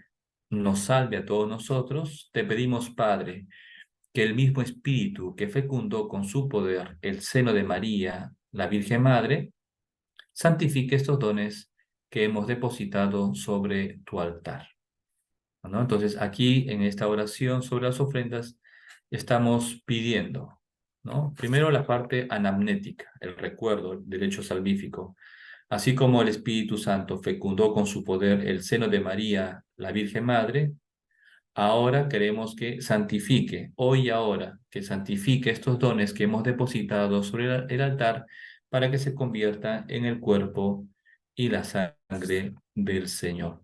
nos salve a todos nosotros, te pedimos, Padre, que el mismo Espíritu que fecundó con su poder el seno de María, la Virgen Madre, santifique estos dones que hemos depositado sobre tu altar. ¿No? Entonces, aquí en esta oración sobre las ofrendas estamos pidiendo, ¿no? Primero la parte anamnética, el recuerdo del hecho salvífico. Así como el Espíritu Santo fecundó con su poder el seno de María, la Virgen Madre, ahora queremos que santifique, hoy y ahora, que santifique estos dones que hemos depositado sobre el altar para que se convierta en el cuerpo y la sangre del Señor.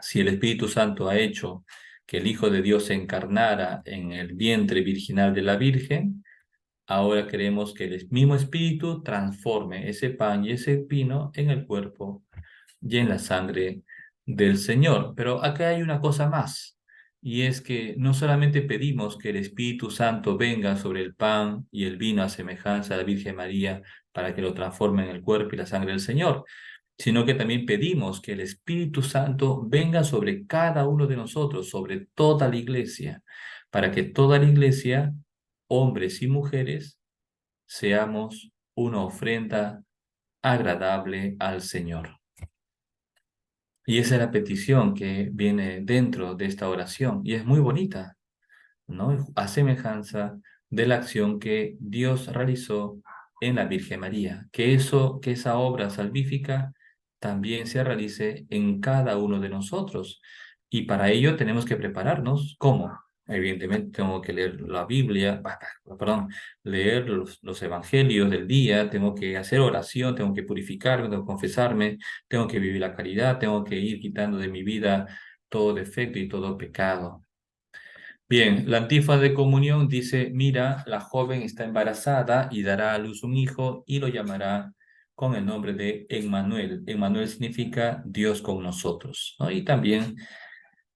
Si el Espíritu Santo ha hecho que el Hijo de Dios se encarnara en el vientre virginal de la Virgen, ahora queremos que el mismo Espíritu transforme ese pan y ese vino en el cuerpo y en la sangre del Señor. Pero acá hay una cosa más, y es que no solamente pedimos que el Espíritu Santo venga sobre el pan y el vino a semejanza de la Virgen María para que lo transforme en el cuerpo y la sangre del Señor, sino que también pedimos que el Espíritu Santo venga sobre cada uno de nosotros, sobre toda la iglesia, para que toda la iglesia, hombres y mujeres, seamos una ofrenda agradable al Señor. Y esa es la petición que viene dentro de esta oración, y es muy bonita, ¿no? A semejanza de la acción que Dios realizó en la Virgen María, que esa obra salvífica también se realice en cada uno de nosotros. Y para ello tenemos que prepararnos. ¿Cómo? Evidentemente tengo que leer la Biblia, perdón, leer los evangelios del día, tengo que hacer oración, tengo que purificarme, tengo que confesarme, tengo que vivir la caridad, tengo que ir quitando de mi vida todo defecto y todo pecado. Bien, la antífona de comunión dice, mira, la joven está embarazada y dará a luz un hijo y lo llamará con el nombre de Emmanuel. Emmanuel significa Dios con nosotros, ¿no? Y también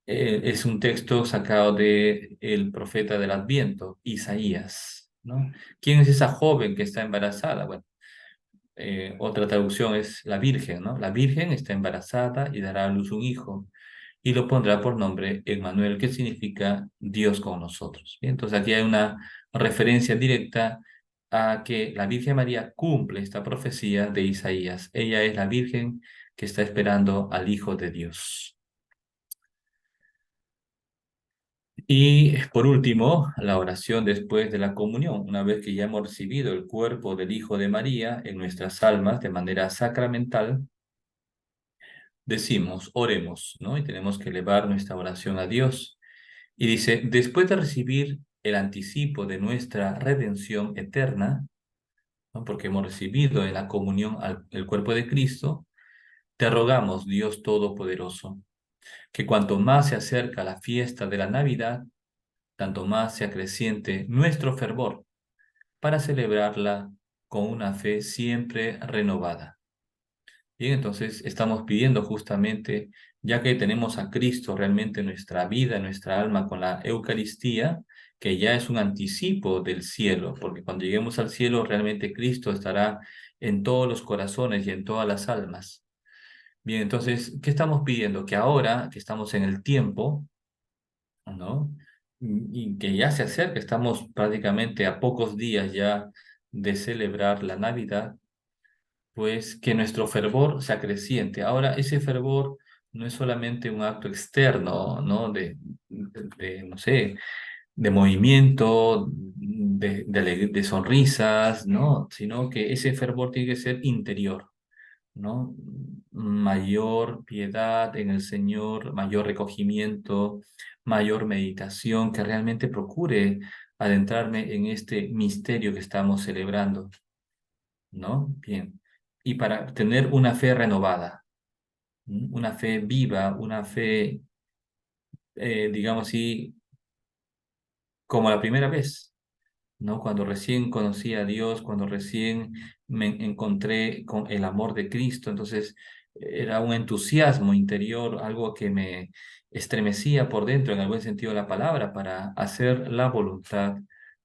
es un texto sacado del profeta del Adviento, Isaías, ¿no? ¿Quién es esa joven que está embarazada? Bueno, otra traducción es la Virgen, ¿no? La Virgen está embarazada y dará a luz un hijo y lo pondrá por nombre Emmanuel, que significa Dios con nosotros. Bien, entonces aquí hay una referencia directa a que la Virgen María cumple esta profecía de Isaías. Ella es la Virgen que está esperando al Hijo de Dios. Y por último, la oración después de la comunión, una vez que ya hemos recibido el cuerpo del Hijo de María en nuestras almas de manera sacramental, decimos, oremos, ¿no? Y tenemos que elevar nuestra oración a Dios. Y dice, después de recibir el anticipo de nuestra redención eterna, ¿no? Porque hemos recibido en la comunión el cuerpo de Cristo, te rogamos, Dios Todopoderoso, que cuanto más se acerca la fiesta de la Navidad, tanto más se acreciente nuestro fervor para celebrarla con una fe siempre renovada. Bien, entonces estamos pidiendo justamente, ya que tenemos a Cristo realmente en nuestra vida, en nuestra alma con la Eucaristía, que ya es un anticipo del cielo, porque cuando lleguemos al cielo realmente Cristo estará en todos los corazones y en todas las almas. Bien, entonces, ¿qué estamos pidiendo? Que ahora que estamos en el tiempo, ¿no? Y que ya se acerca, estamos prácticamente a pocos días ya de celebrar la Navidad, pues que nuestro fervor se acreciente. Ahora, ese fervor no es solamente un acto externo, ¿no? No sé, de movimiento, de sonrisas, ¿no? Sino que ese fervor tiene que ser interior, ¿no? Mayor piedad en el Señor, mayor recogimiento, mayor meditación, que realmente procure adentrarme en este misterio que estamos celebrando, ¿no? Bien. Y para tener una fe renovada, una fe viva, una fe, digamos así, como la primera vez, ¿no? Cuando recién conocí a Dios, cuando recién me encontré con el amor de Cristo, entonces era un entusiasmo interior, algo que me estremecía por dentro, en el buen sentido de la palabra, para hacer la voluntad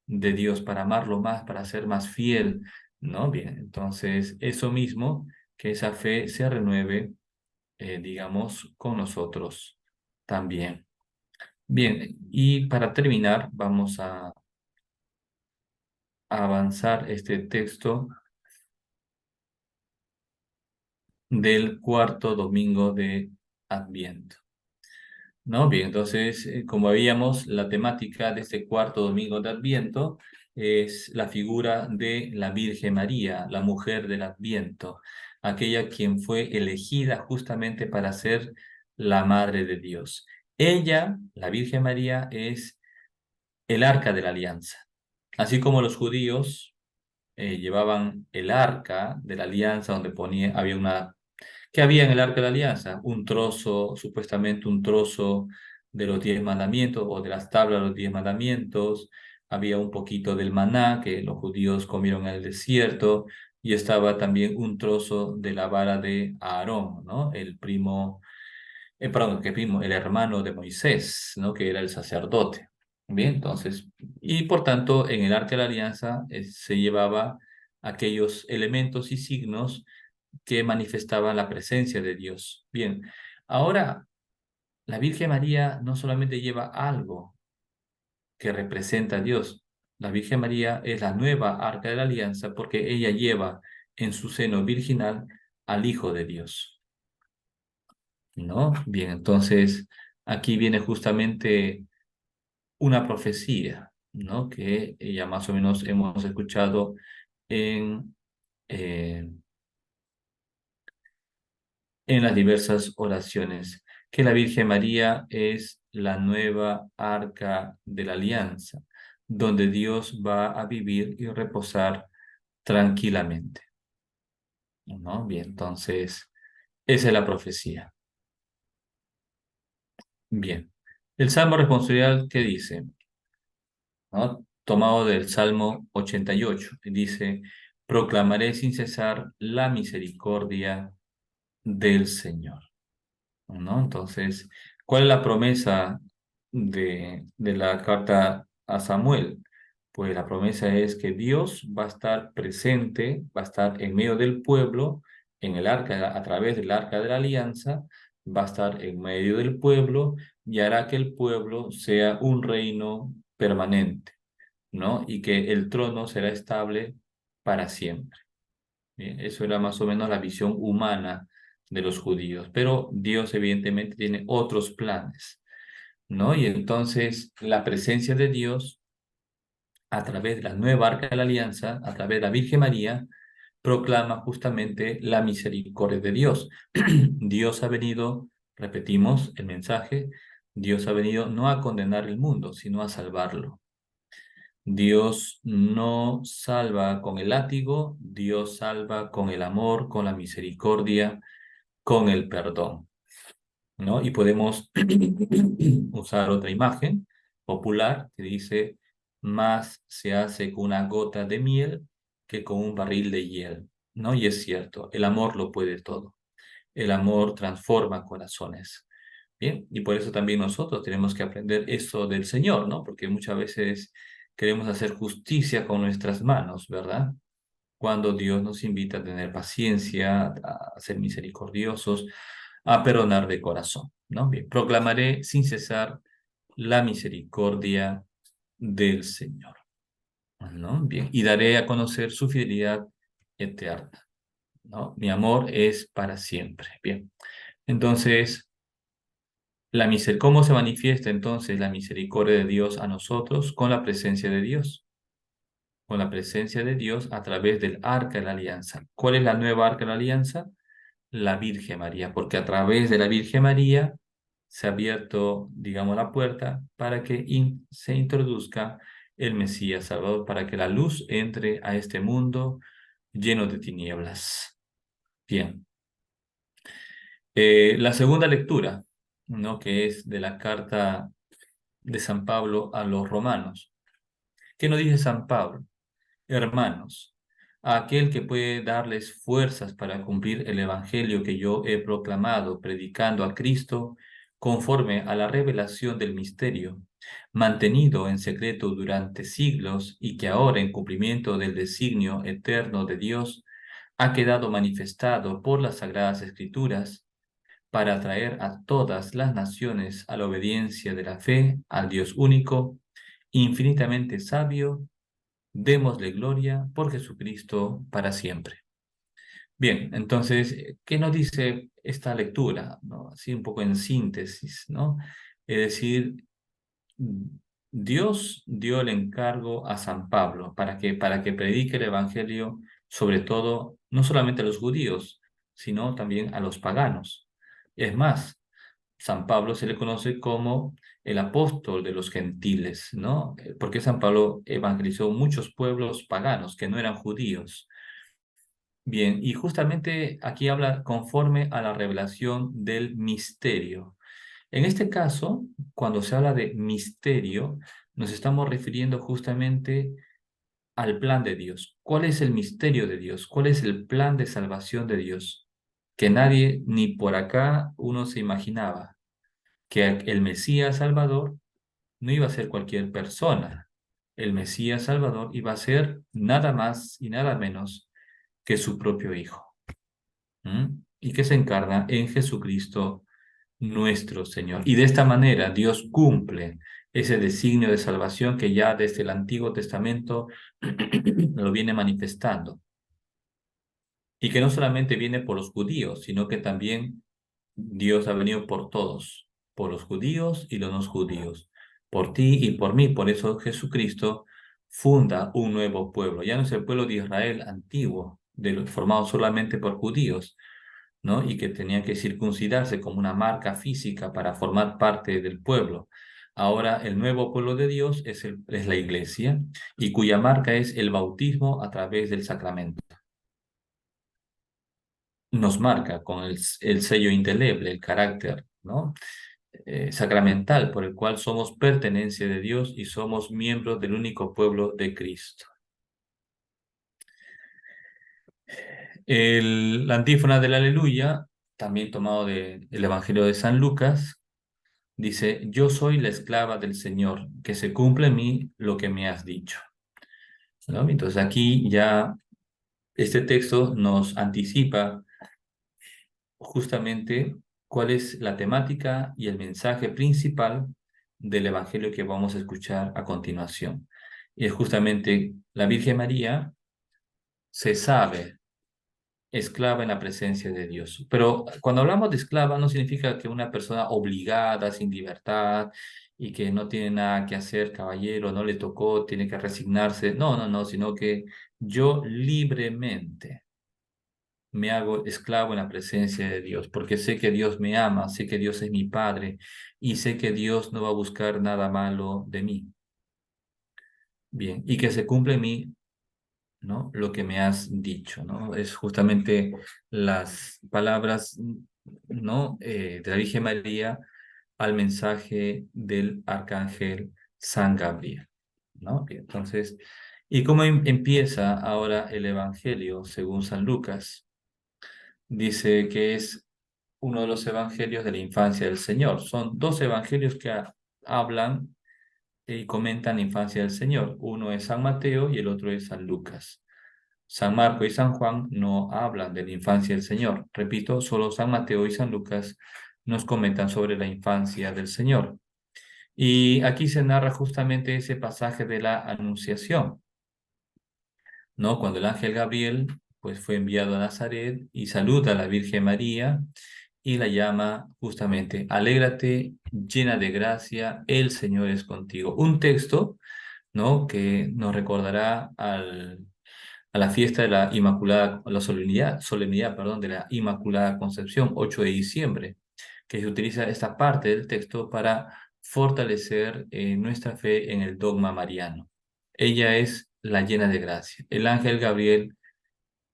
de Dios, para amarlo más, para ser más fiel, ¿no? Bien, entonces eso mismo, que esa fe se renueve, digamos, con nosotros también. Bien, y para terminar, vamos a avanzar este texto del cuarto domingo de Adviento. ¿No? Bien, entonces, como veíamos, la temática de este cuarto domingo de Adviento es la figura de la Virgen María, la mujer del Adviento, aquella quien fue elegida justamente para ser la Madre de Dios. Ella, la Virgen María, es el arca de la alianza. Así como los judíos llevaban el arca de la alianza donde había una. ¿Qué había en el arca de la alianza? Un trozo, supuestamente un trozo de los 10 mandamientos o de las tablas de los 10 mandamientos. Había un poquito del maná que los judíos comieron en el desierto y estaba también un trozo de la vara de Aarón, ¿no? El primo, perdón, ¿qué primo? El hermano de Moisés, ¿no? Que era el sacerdote. Bien, entonces, y por tanto, en el arca de la alianza se llevaba aquellos elementos y signos que manifestaban la presencia de Dios. Bien, ahora la Virgen María no solamente lleva algo que representa a Dios, la Virgen María es la nueva arca de la alianza porque ella lleva en su seno virginal al Hijo de Dios. ¿No? Bien, entonces aquí viene justamente una profecía, ¿no? Que ya más o menos hemos escuchado en las diversas oraciones, que la Virgen María es la nueva arca de la alianza, donde Dios va a vivir y reposar tranquilamente. ¿No? Bien, entonces, esa es la profecía. Bien. El Salmo responsorial, ¿qué dice? ¿No? Tomado del Salmo 88, dice, proclamaré sin cesar la misericordia del Señor. ¿No? Entonces, ¿cuál es la promesa de la carta a Samuel? Pues la promesa es que Dios va a estar presente, va a estar en medio del pueblo, en el arca, a través del arca de la alianza, va a estar en medio del pueblo y hará que el pueblo sea un reino permanente, ¿no? Y que el trono será estable para siempre. Bien, eso era más o menos la visión humana de los judíos, pero Dios evidentemente tiene otros planes, ¿no? Y entonces la presencia de Dios a través de la nueva arca de la alianza, a través de la Virgen María, proclama justamente la misericordia de Dios. Dios ha venido, repetimos el mensaje, Dios ha venido no a condenar el mundo, sino a salvarlo. Dios no salva con el látigo, Dios salva con el amor, con la misericordia, con el perdón, ¿no? Y podemos usar otra imagen popular que dice, más se hace con una gota de miel que con un barril de hiel, ¿no? Y es cierto, el amor lo puede todo. El amor transforma corazones. Bien, y por eso también nosotros tenemos que aprender eso del Señor, ¿no? Porque muchas veces queremos hacer justicia con nuestras manos, ¿verdad? Cuando Dios nos invita a tener paciencia, a ser misericordiosos, a perdonar de corazón, ¿no? Bien, proclamaré sin cesar la misericordia del Señor, ¿no? Bien, y daré a conocer su fidelidad eterna, ¿no? Mi amor es para siempre. Bien, entonces, ¿cómo se manifiesta entonces la misericordia de Dios a nosotros? Con la presencia de Dios. Con la presencia de Dios a través del arca de la alianza. ¿Cuál es la nueva arca de la alianza? La Virgen María, porque a través de la Virgen María se ha abierto, digamos, la puerta para que se introduzca el Mesías Salvador, para que la luz entre a este mundo lleno de tinieblas. Bien. La segunda lectura, ¿no? Que es de la carta de San Pablo a los romanos. ¿Qué nos dice San Pablo? Hermanos, a aquel que puede darles fuerzas para cumplir el evangelio que yo he proclamado, predicando a Cristo, conforme a la revelación del misterio, mantenido en secreto durante siglos y que ahora, en cumplimiento del designio eterno de Dios, ha quedado manifestado por las Sagradas Escrituras, para traer a todas las naciones a la obediencia de la fe al Dios único, infinitamente sabio. Démosle gloria por Jesucristo para siempre. Bien, entonces, ¿qué nos dice esta lectura? ¿No? Así un poco en síntesis, ¿no? Es decir, Dios dio el encargo a San Pablo para que predique el Evangelio, sobre todo, no solamente a los judíos, sino también a los paganos. Es más, San Pablo se le conoce como el apóstol de los gentiles, ¿no? Porque San Pablo evangelizó muchos pueblos paganos que no eran judíos. Bien, y justamente aquí habla conforme a la revelación del misterio. En este caso, cuando se habla de misterio, nos estamos refiriendo justamente al plan de Dios. ¿Cuál es el misterio de Dios? ¿Cuál es el plan de salvación de Dios? Que nadie, ni por acá, uno se imaginaba que el Mesías Salvador no iba a ser cualquier persona. El Mesías Salvador iba a ser nada más y nada menos que su propio Hijo. Y que se encarna en Jesucristo nuestro Señor. Y de esta manera Dios cumple ese designio de salvación que ya desde el Antiguo Testamento lo viene manifestando. Y que no solamente viene por los judíos, sino que también Dios ha venido por todos, por los judíos y los no judíos, por ti y por mí. Por eso Jesucristo funda un nuevo pueblo. Ya no es el pueblo de Israel antiguo, formado solamente por judíos, ¿no? Y que tenían que circuncidarse como una marca física para formar parte del pueblo. Ahora el nuevo pueblo de Dios es la iglesia, y cuya marca es el bautismo a través del sacramento. Nos marca con el sello indeleble, el carácter, ¿no? Sacramental por el cual somos pertenencia de Dios y somos miembros del único pueblo de Cristo. La antífona del Aleluya, también tomado del Evangelio de San Lucas, dice: yo soy la esclava del Señor, que se cumple en mí lo que me has dicho. ¿No? Entonces aquí ya este texto nos anticipa justamente cuál es la temática y el mensaje principal del Evangelio que vamos a escuchar a continuación. Y es justamente la Virgen María se sabe esclava en la presencia de Dios. Pero cuando hablamos de esclava no significa que una persona obligada, sin libertad, y que no tiene nada que hacer, caballero, no le tocó, tiene que resignarse. No, no, no, sino que yo libremente me hago esclavo en la presencia de Dios, porque sé que Dios me ama, sé que Dios es mi Padre, y sé que Dios no va a buscar nada malo de mí. Bien, y que se cumple en mí, ¿no? Lo que me has dicho, ¿no? Es justamente las palabras, ¿no? De la Virgen María al mensaje del arcángel San Gabriel, ¿no? Entonces, ¿y cómo empieza ahora el Evangelio según San Lucas? Dice que es uno de los evangelios de la infancia del Señor. Son dos evangelios que hablan y comentan la infancia del Señor. Uno es San Mateo y el otro es San Lucas. San Marco y San Juan no hablan de la infancia del Señor. Repito, solo San Mateo y San Lucas nos comentan sobre la infancia del Señor. Y aquí se narra justamente ese pasaje de la Anunciación, ¿no? Cuando el ángel Gabriel pues fue enviado a Nazaret y saluda a la Virgen María y la llama justamente: alégrate, llena de gracia, el Señor es contigo. Un texto, ¿no? Que nos recordará a la fiesta de la Inmaculada, la solemnidad, perdón, de la Inmaculada Concepción, 8 de diciembre, que se utiliza esta parte del texto para fortalecer nuestra fe en el dogma mariano. Ella es la llena de gracia. El ángel Gabriel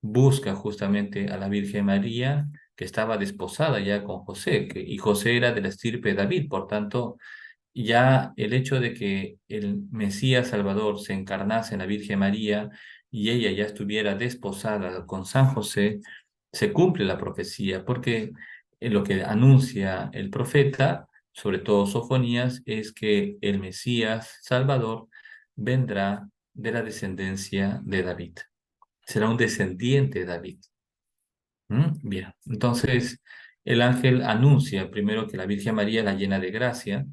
busca justamente a la Virgen María, que estaba desposada ya con José, y José era de la estirpe de David. Por tanto, ya el hecho de que el Mesías Salvador se encarnase en la Virgen María y ella ya estuviera desposada con San José, se cumple la profecía, porque lo que anuncia el profeta, sobre todo Sofonías, es que el Mesías Salvador vendrá de la descendencia de David. Será un descendiente de David. Bien, entonces, el ángel anuncia primero que la Virgen María es la llena de gracia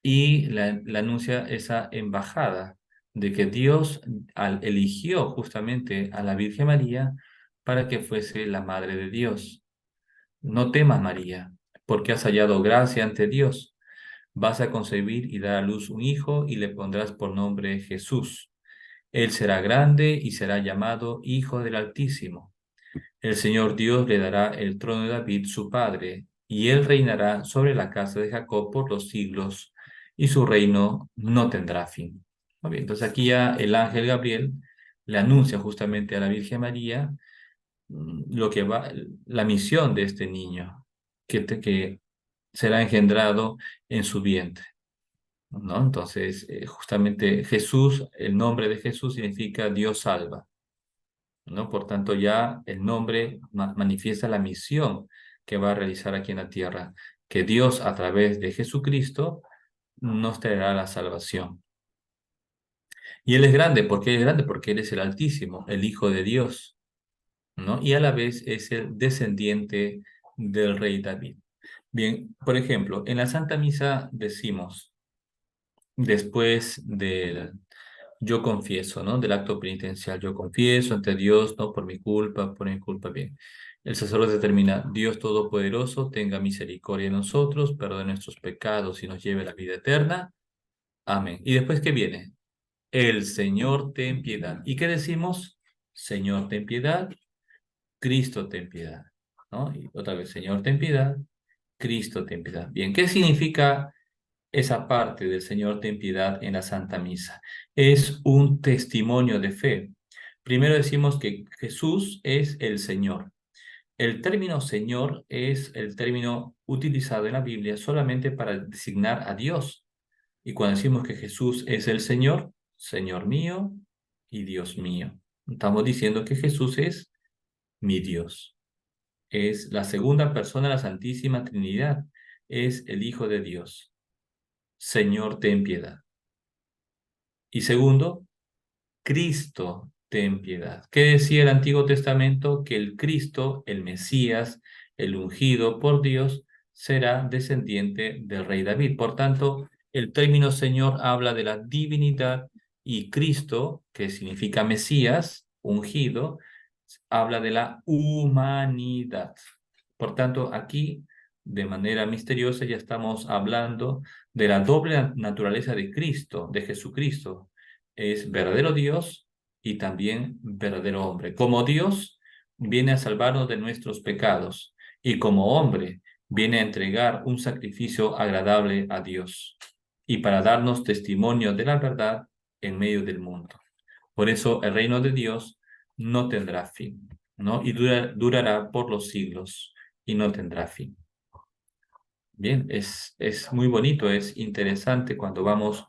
y le anuncia esa embajada de que Dios eligió justamente a la Virgen María para que fuese la Madre de Dios. No temas, María, porque has hallado gracia ante Dios. Vas a concebir y dar a luz un hijo y le pondrás por nombre Jesús. Él será grande y será llamado Hijo del Altísimo. El Señor Dios le dará el trono de David, su padre, y él reinará sobre la casa de Jacob por los siglos, y su reino no tendrá fin. Muy bien, entonces aquí ya el ángel Gabriel le anuncia justamente a la Virgen María lo que va, la misión de este niño, que será engendrado en su vientre, ¿no? Entonces, justamente Jesús, el nombre de Jesús significa Dios salva, ¿no? Por tanto, ya el nombre manifiesta la misión que va a realizar aquí en la tierra, que Dios a través de Jesucristo nos traerá la salvación. Y Él es grande, ¿por qué es grande? Porque Él es el Altísimo, el Hijo de Dios, ¿no? Y a la vez es el descendiente del rey David. Bien, por ejemplo, en la Santa Misa decimos, después del yo confieso, ¿no? Del acto penitencial, yo confieso ante Dios, ¿no? Por mi culpa, bien. El sacerdote termina, Dios Todopoderoso, tenga misericordia de nosotros, perdone nuestros pecados y nos lleve a la vida eterna. Amén. ¿Y después qué viene? El Señor ten piedad. ¿Y qué decimos? Señor ten piedad, Cristo ten piedad, ¿no? Y otra vez, Señor ten piedad, Cristo ten piedad. Bien, ¿qué significa esa parte del Señor ten piedad en la Santa Misa? Es un testimonio de fe. Primero decimos que Jesús es el Señor. El término Señor es el término utilizado en la Biblia solamente para designar a Dios. Y cuando decimos que Jesús es el Señor, Señor mío y Dios mío, estamos diciendo que Jesús es mi Dios. Es la segunda persona de la Santísima Trinidad. Es el Hijo de Dios. Señor, ten piedad. Y segundo, Cristo, ten piedad. ¿Qué decía el Antiguo Testamento? Que el Cristo, el Mesías, el ungido por Dios, será descendiente del rey David. Por tanto, el término Señor habla de la divinidad y Cristo, que significa Mesías, ungido, habla de la humanidad. Por tanto, aquí, de manera misteriosa, ya estamos hablando de la doble naturaleza de Cristo, de Jesucristo. Es verdadero Dios y también verdadero hombre. Como Dios, viene a salvarnos de nuestros pecados y como hombre, viene a entregar un sacrificio agradable a Dios y para darnos testimonio de la verdad en medio del mundo. Por eso el reino de Dios no tendrá fin, ¿no? Y durará por los siglos y no tendrá fin. Bien, es muy bonito, es interesante cuando vamos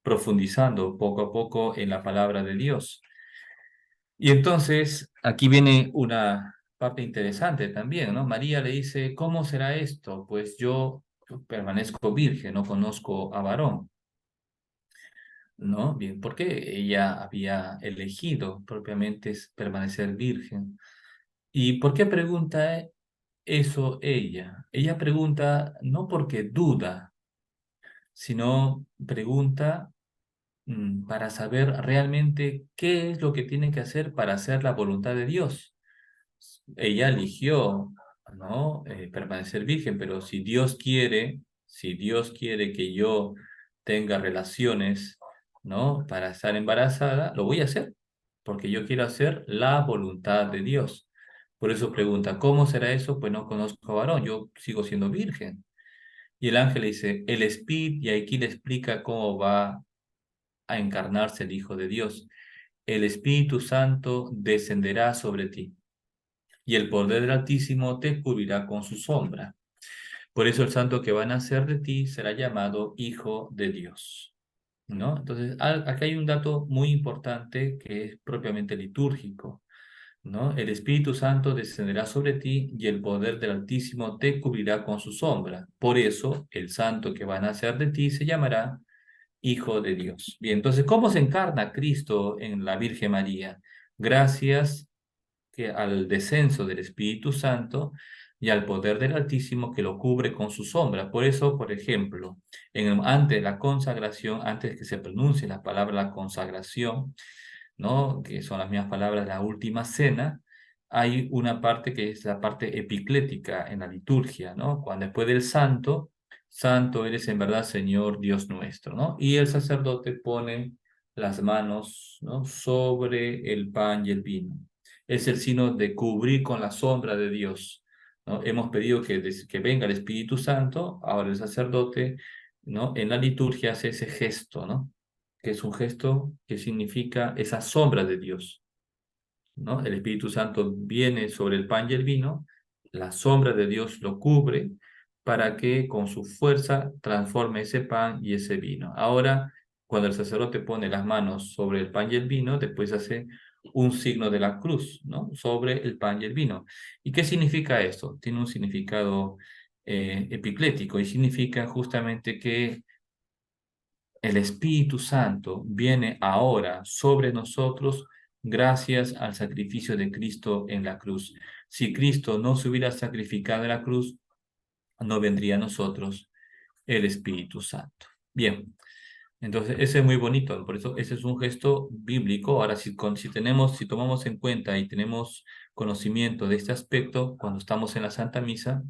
profundizando poco a poco en la palabra de Dios. Y entonces, aquí viene una parte interesante también, ¿no? María le dice, ¿cómo será esto? Pues yo permanezco virgen, no conozco a varón, ¿no? Bien, porque ella había elegido propiamente permanecer virgen. ¿Y por qué pregunta eso ella? Ella pregunta no porque duda, sino pregunta para saber realmente qué es lo que tiene que hacer para hacer la voluntad de Dios. Ella eligió, ¿no? Permanecer virgen, pero si Dios quiere que yo tenga relaciones, ¿no? Para estar embarazada, lo voy a hacer, porque yo quiero hacer la voluntad de Dios. Por eso pregunta, ¿cómo será eso? Pues no conozco a varón, yo sigo siendo virgen. Y el ángel le dice, el Espíritu, y aquí le explica cómo va a encarnarse el Hijo de Dios. El Espíritu Santo descenderá sobre ti y el poder del Altísimo te cubrirá con su sombra. Por eso el santo que va a nacer de ti será llamado Hijo de Dios, ¿no? Entonces, acá hay un dato muy importante que es propiamente litúrgico, ¿no? El Espíritu Santo descenderá sobre ti y el poder del Altísimo te cubrirá con su sombra. Por eso, el santo que va a nacer de ti se llamará Hijo de Dios. Bien, entonces, ¿cómo se encarna Cristo en la Virgen María? Gracias al descenso del Espíritu Santo, y al poder del Altísimo que lo cubre con su sombra. Por eso, por ejemplo, antes de la consagración, antes que se pronuncie la palabra la consagración, ¿no? Que son las mismas palabras de la última cena, hay una parte que es la parte epiclética en la liturgia, ¿no? Cuando después del santo, santo eres en verdad Señor Dios nuestro, ¿no? Y el sacerdote pone las manos, ¿no? sobre el pan y el vino. Es el signo de cubrir con la sombra de Dios, ¿no? Hemos pedido que venga el Espíritu Santo, ahora el sacerdote, ¿no? En la liturgia hace ese gesto, ¿no? Que es un gesto que significa esa sombra de Dios, ¿no? El Espíritu Santo viene sobre el pan y el vino, la sombra de Dios lo cubre para que con su fuerza transforme ese pan y ese vino. Ahora, cuando el sacerdote pone las manos sobre el pan y el vino, después hace un signo de la cruz, ¿no? Sobre el pan y el vino. ¿Y qué significa esto? Tiene un significado epiclético y significa justamente que el Espíritu Santo viene ahora sobre nosotros gracias al sacrificio de Cristo en la cruz. Si Cristo no se hubiera sacrificado en la cruz, no vendría a nosotros el Espíritu Santo. Bien, entonces ese es muy bonito, por eso ese es un gesto bíblico. Ahora, si tomamos en cuenta y tenemos conocimiento de este aspecto, cuando estamos en la Santa Misa,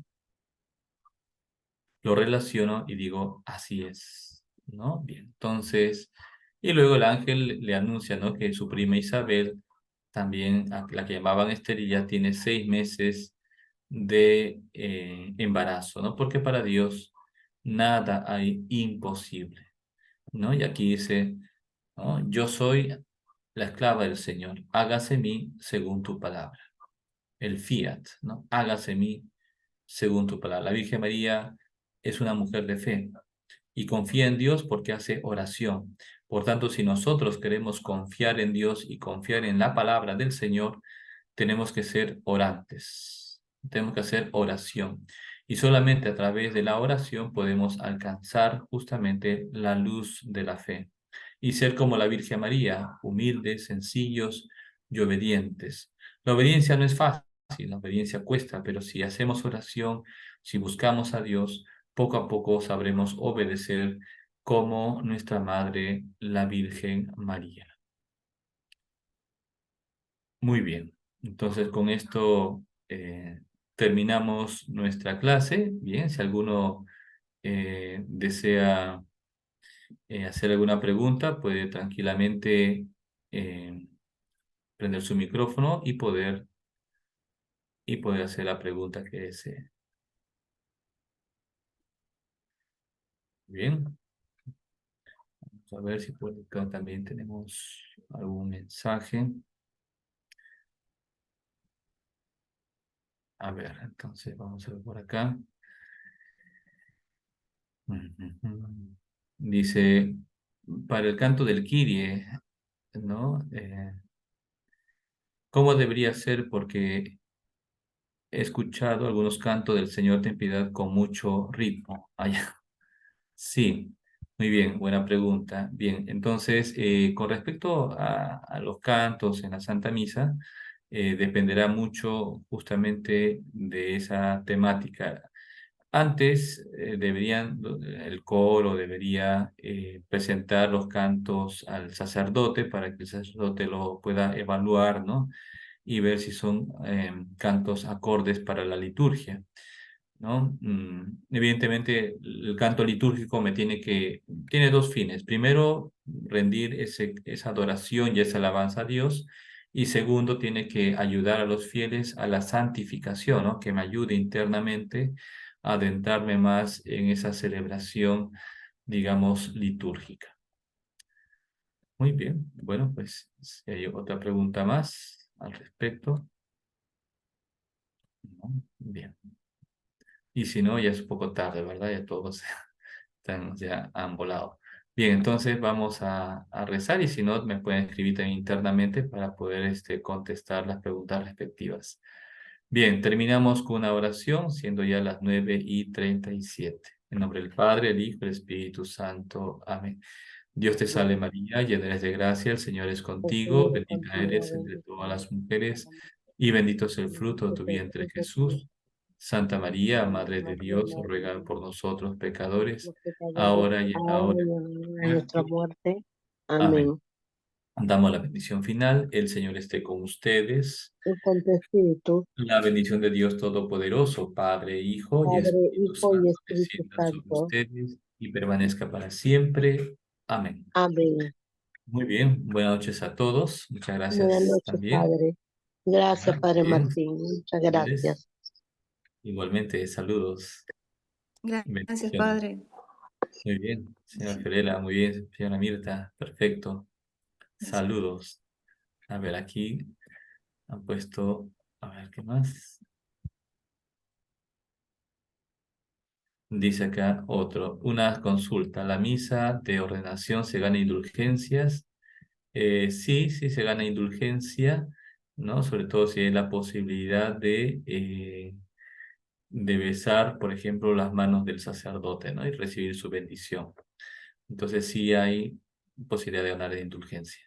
lo relaciono y digo, así es, ¿no? Bien, entonces, y luego el ángel le anuncia, ¿no? Que su prima Isabel, también a la que llamaban esterilidad, tiene 6 meses de embarazo, ¿no? Porque para Dios nada hay imposible, ¿no? Y aquí dice, ¿no? Yo soy la esclava del Señor, hágase en mí según tu palabra. El fiat, ¿no? Hágase en mí según tu palabra. La Virgen María es una mujer de fe y confía en Dios porque hace oración. Por tanto, si nosotros queremos confiar en Dios y confiar en la palabra del Señor, tenemos que ser orantes, tenemos que hacer oración. Y solamente a través de la oración podemos alcanzar justamente la luz de la fe y ser como la Virgen María, humildes, sencillos y obedientes. La obediencia no es fácil, la obediencia cuesta, pero si hacemos oración, si buscamos a Dios, poco a poco sabremos obedecer como nuestra Madre, la Virgen María. Muy bien, entonces con esto terminamos nuestra clase. Bien, si alguno desea hacer alguna pregunta, puede tranquilamente prender su micrófono y poder hacer la pregunta que desee. Bien, vamos a ver si por acá también tenemos algún mensaje. A ver, entonces vamos a ver por acá. Dice, para el canto del Kyrie, ¿no? ¿Cómo debería ser? Porque he escuchado algunos cantos del Señor ten piedad con mucho ritmo. Sí, muy bien, buena pregunta. Bien, entonces, con respecto a los cantos en la Santa Misa, dependerá mucho justamente de esa temática. Antes el coro debería presentar los cantos al sacerdote para que el sacerdote lo pueda evaluar, ¿no? Y ver si son cantos acordes para la liturgia, ¿no? Evidentemente, el canto litúrgico tiene 2 fines. Primero, rendir esa adoración y esa alabanza a Dios. Y segundo, tiene que ayudar a los fieles a la santificación, ¿no? Que me ayude internamente a adentrarme más en esa celebración, digamos, litúrgica. Muy bien. Bueno, pues si hay otra pregunta más al respecto. ¿No? Bien. Y si no, ya es un poco tarde, ¿verdad? Ya todos ya han volado. Bien, entonces vamos a rezar y si no, me pueden escribir también internamente para poder contestar las preguntas respectivas. Bien, terminamos con una oración, siendo ya las 9:37. En nombre del Padre, el Hijo y el Espíritu Santo. Amén. Dios te salve María, llena eres de gracia, el Señor es contigo, bendita eres entre todas las mujeres y bendito es el fruto de tu vientre Jesús. Santa María, Madre de Dios, ruega por nosotros pecadores, ahora y en la hora de nuestra nuestra muerte. muerte. Amén. Amén. Damos la bendición final. El Señor esté con ustedes. Y con tu espíritu, La bendición de Dios Todopoderoso, Padre, Hijo y Padre, Espíritu Hijo y Santo, Espíritu descienda sobre Santo. ustedes y permanezca para siempre. Amén. Amén. Muy bien. Buenas noches a todos. Muchas Buenas gracias noches, también. Padre. Gracias, Padre Bien. Martín. Muchas Señores, gracias. igualmente, saludos. Gracias, Bendiciones. Padre. Muy bien, señora Fiorella, muy bien, señora Mirta, perfecto. Saludos. A ver, aquí han puesto, a ver, ¿qué más? Dice acá otro, una consulta. ¿La misa de ordenación se gana indulgencias? Sí, sí se gana indulgencia, ¿no? Sobre todo si hay la posibilidad de besar, por ejemplo, las manos del sacerdote, ¿no? Y recibir su bendición. Entonces sí hay posibilidad de ganar de indulgencia.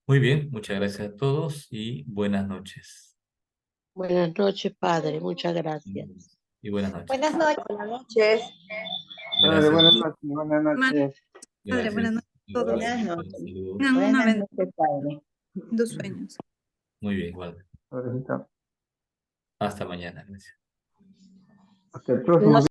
Muy bien, muchas gracias a todos y buenas noches. Buenas noches, Padre. Muchas gracias. Y buenas noches. Buenas noches. Buenas noches. Gracias. Buenas noches. Buenas noches. Padre, buenas noches a todos. Buenas noches. Saludos. Tengan una Buenas noches, Padre. dos sueños. Muy bien, igual. Padrecito. Hasta mañana. Gracias. Hasta el próximo.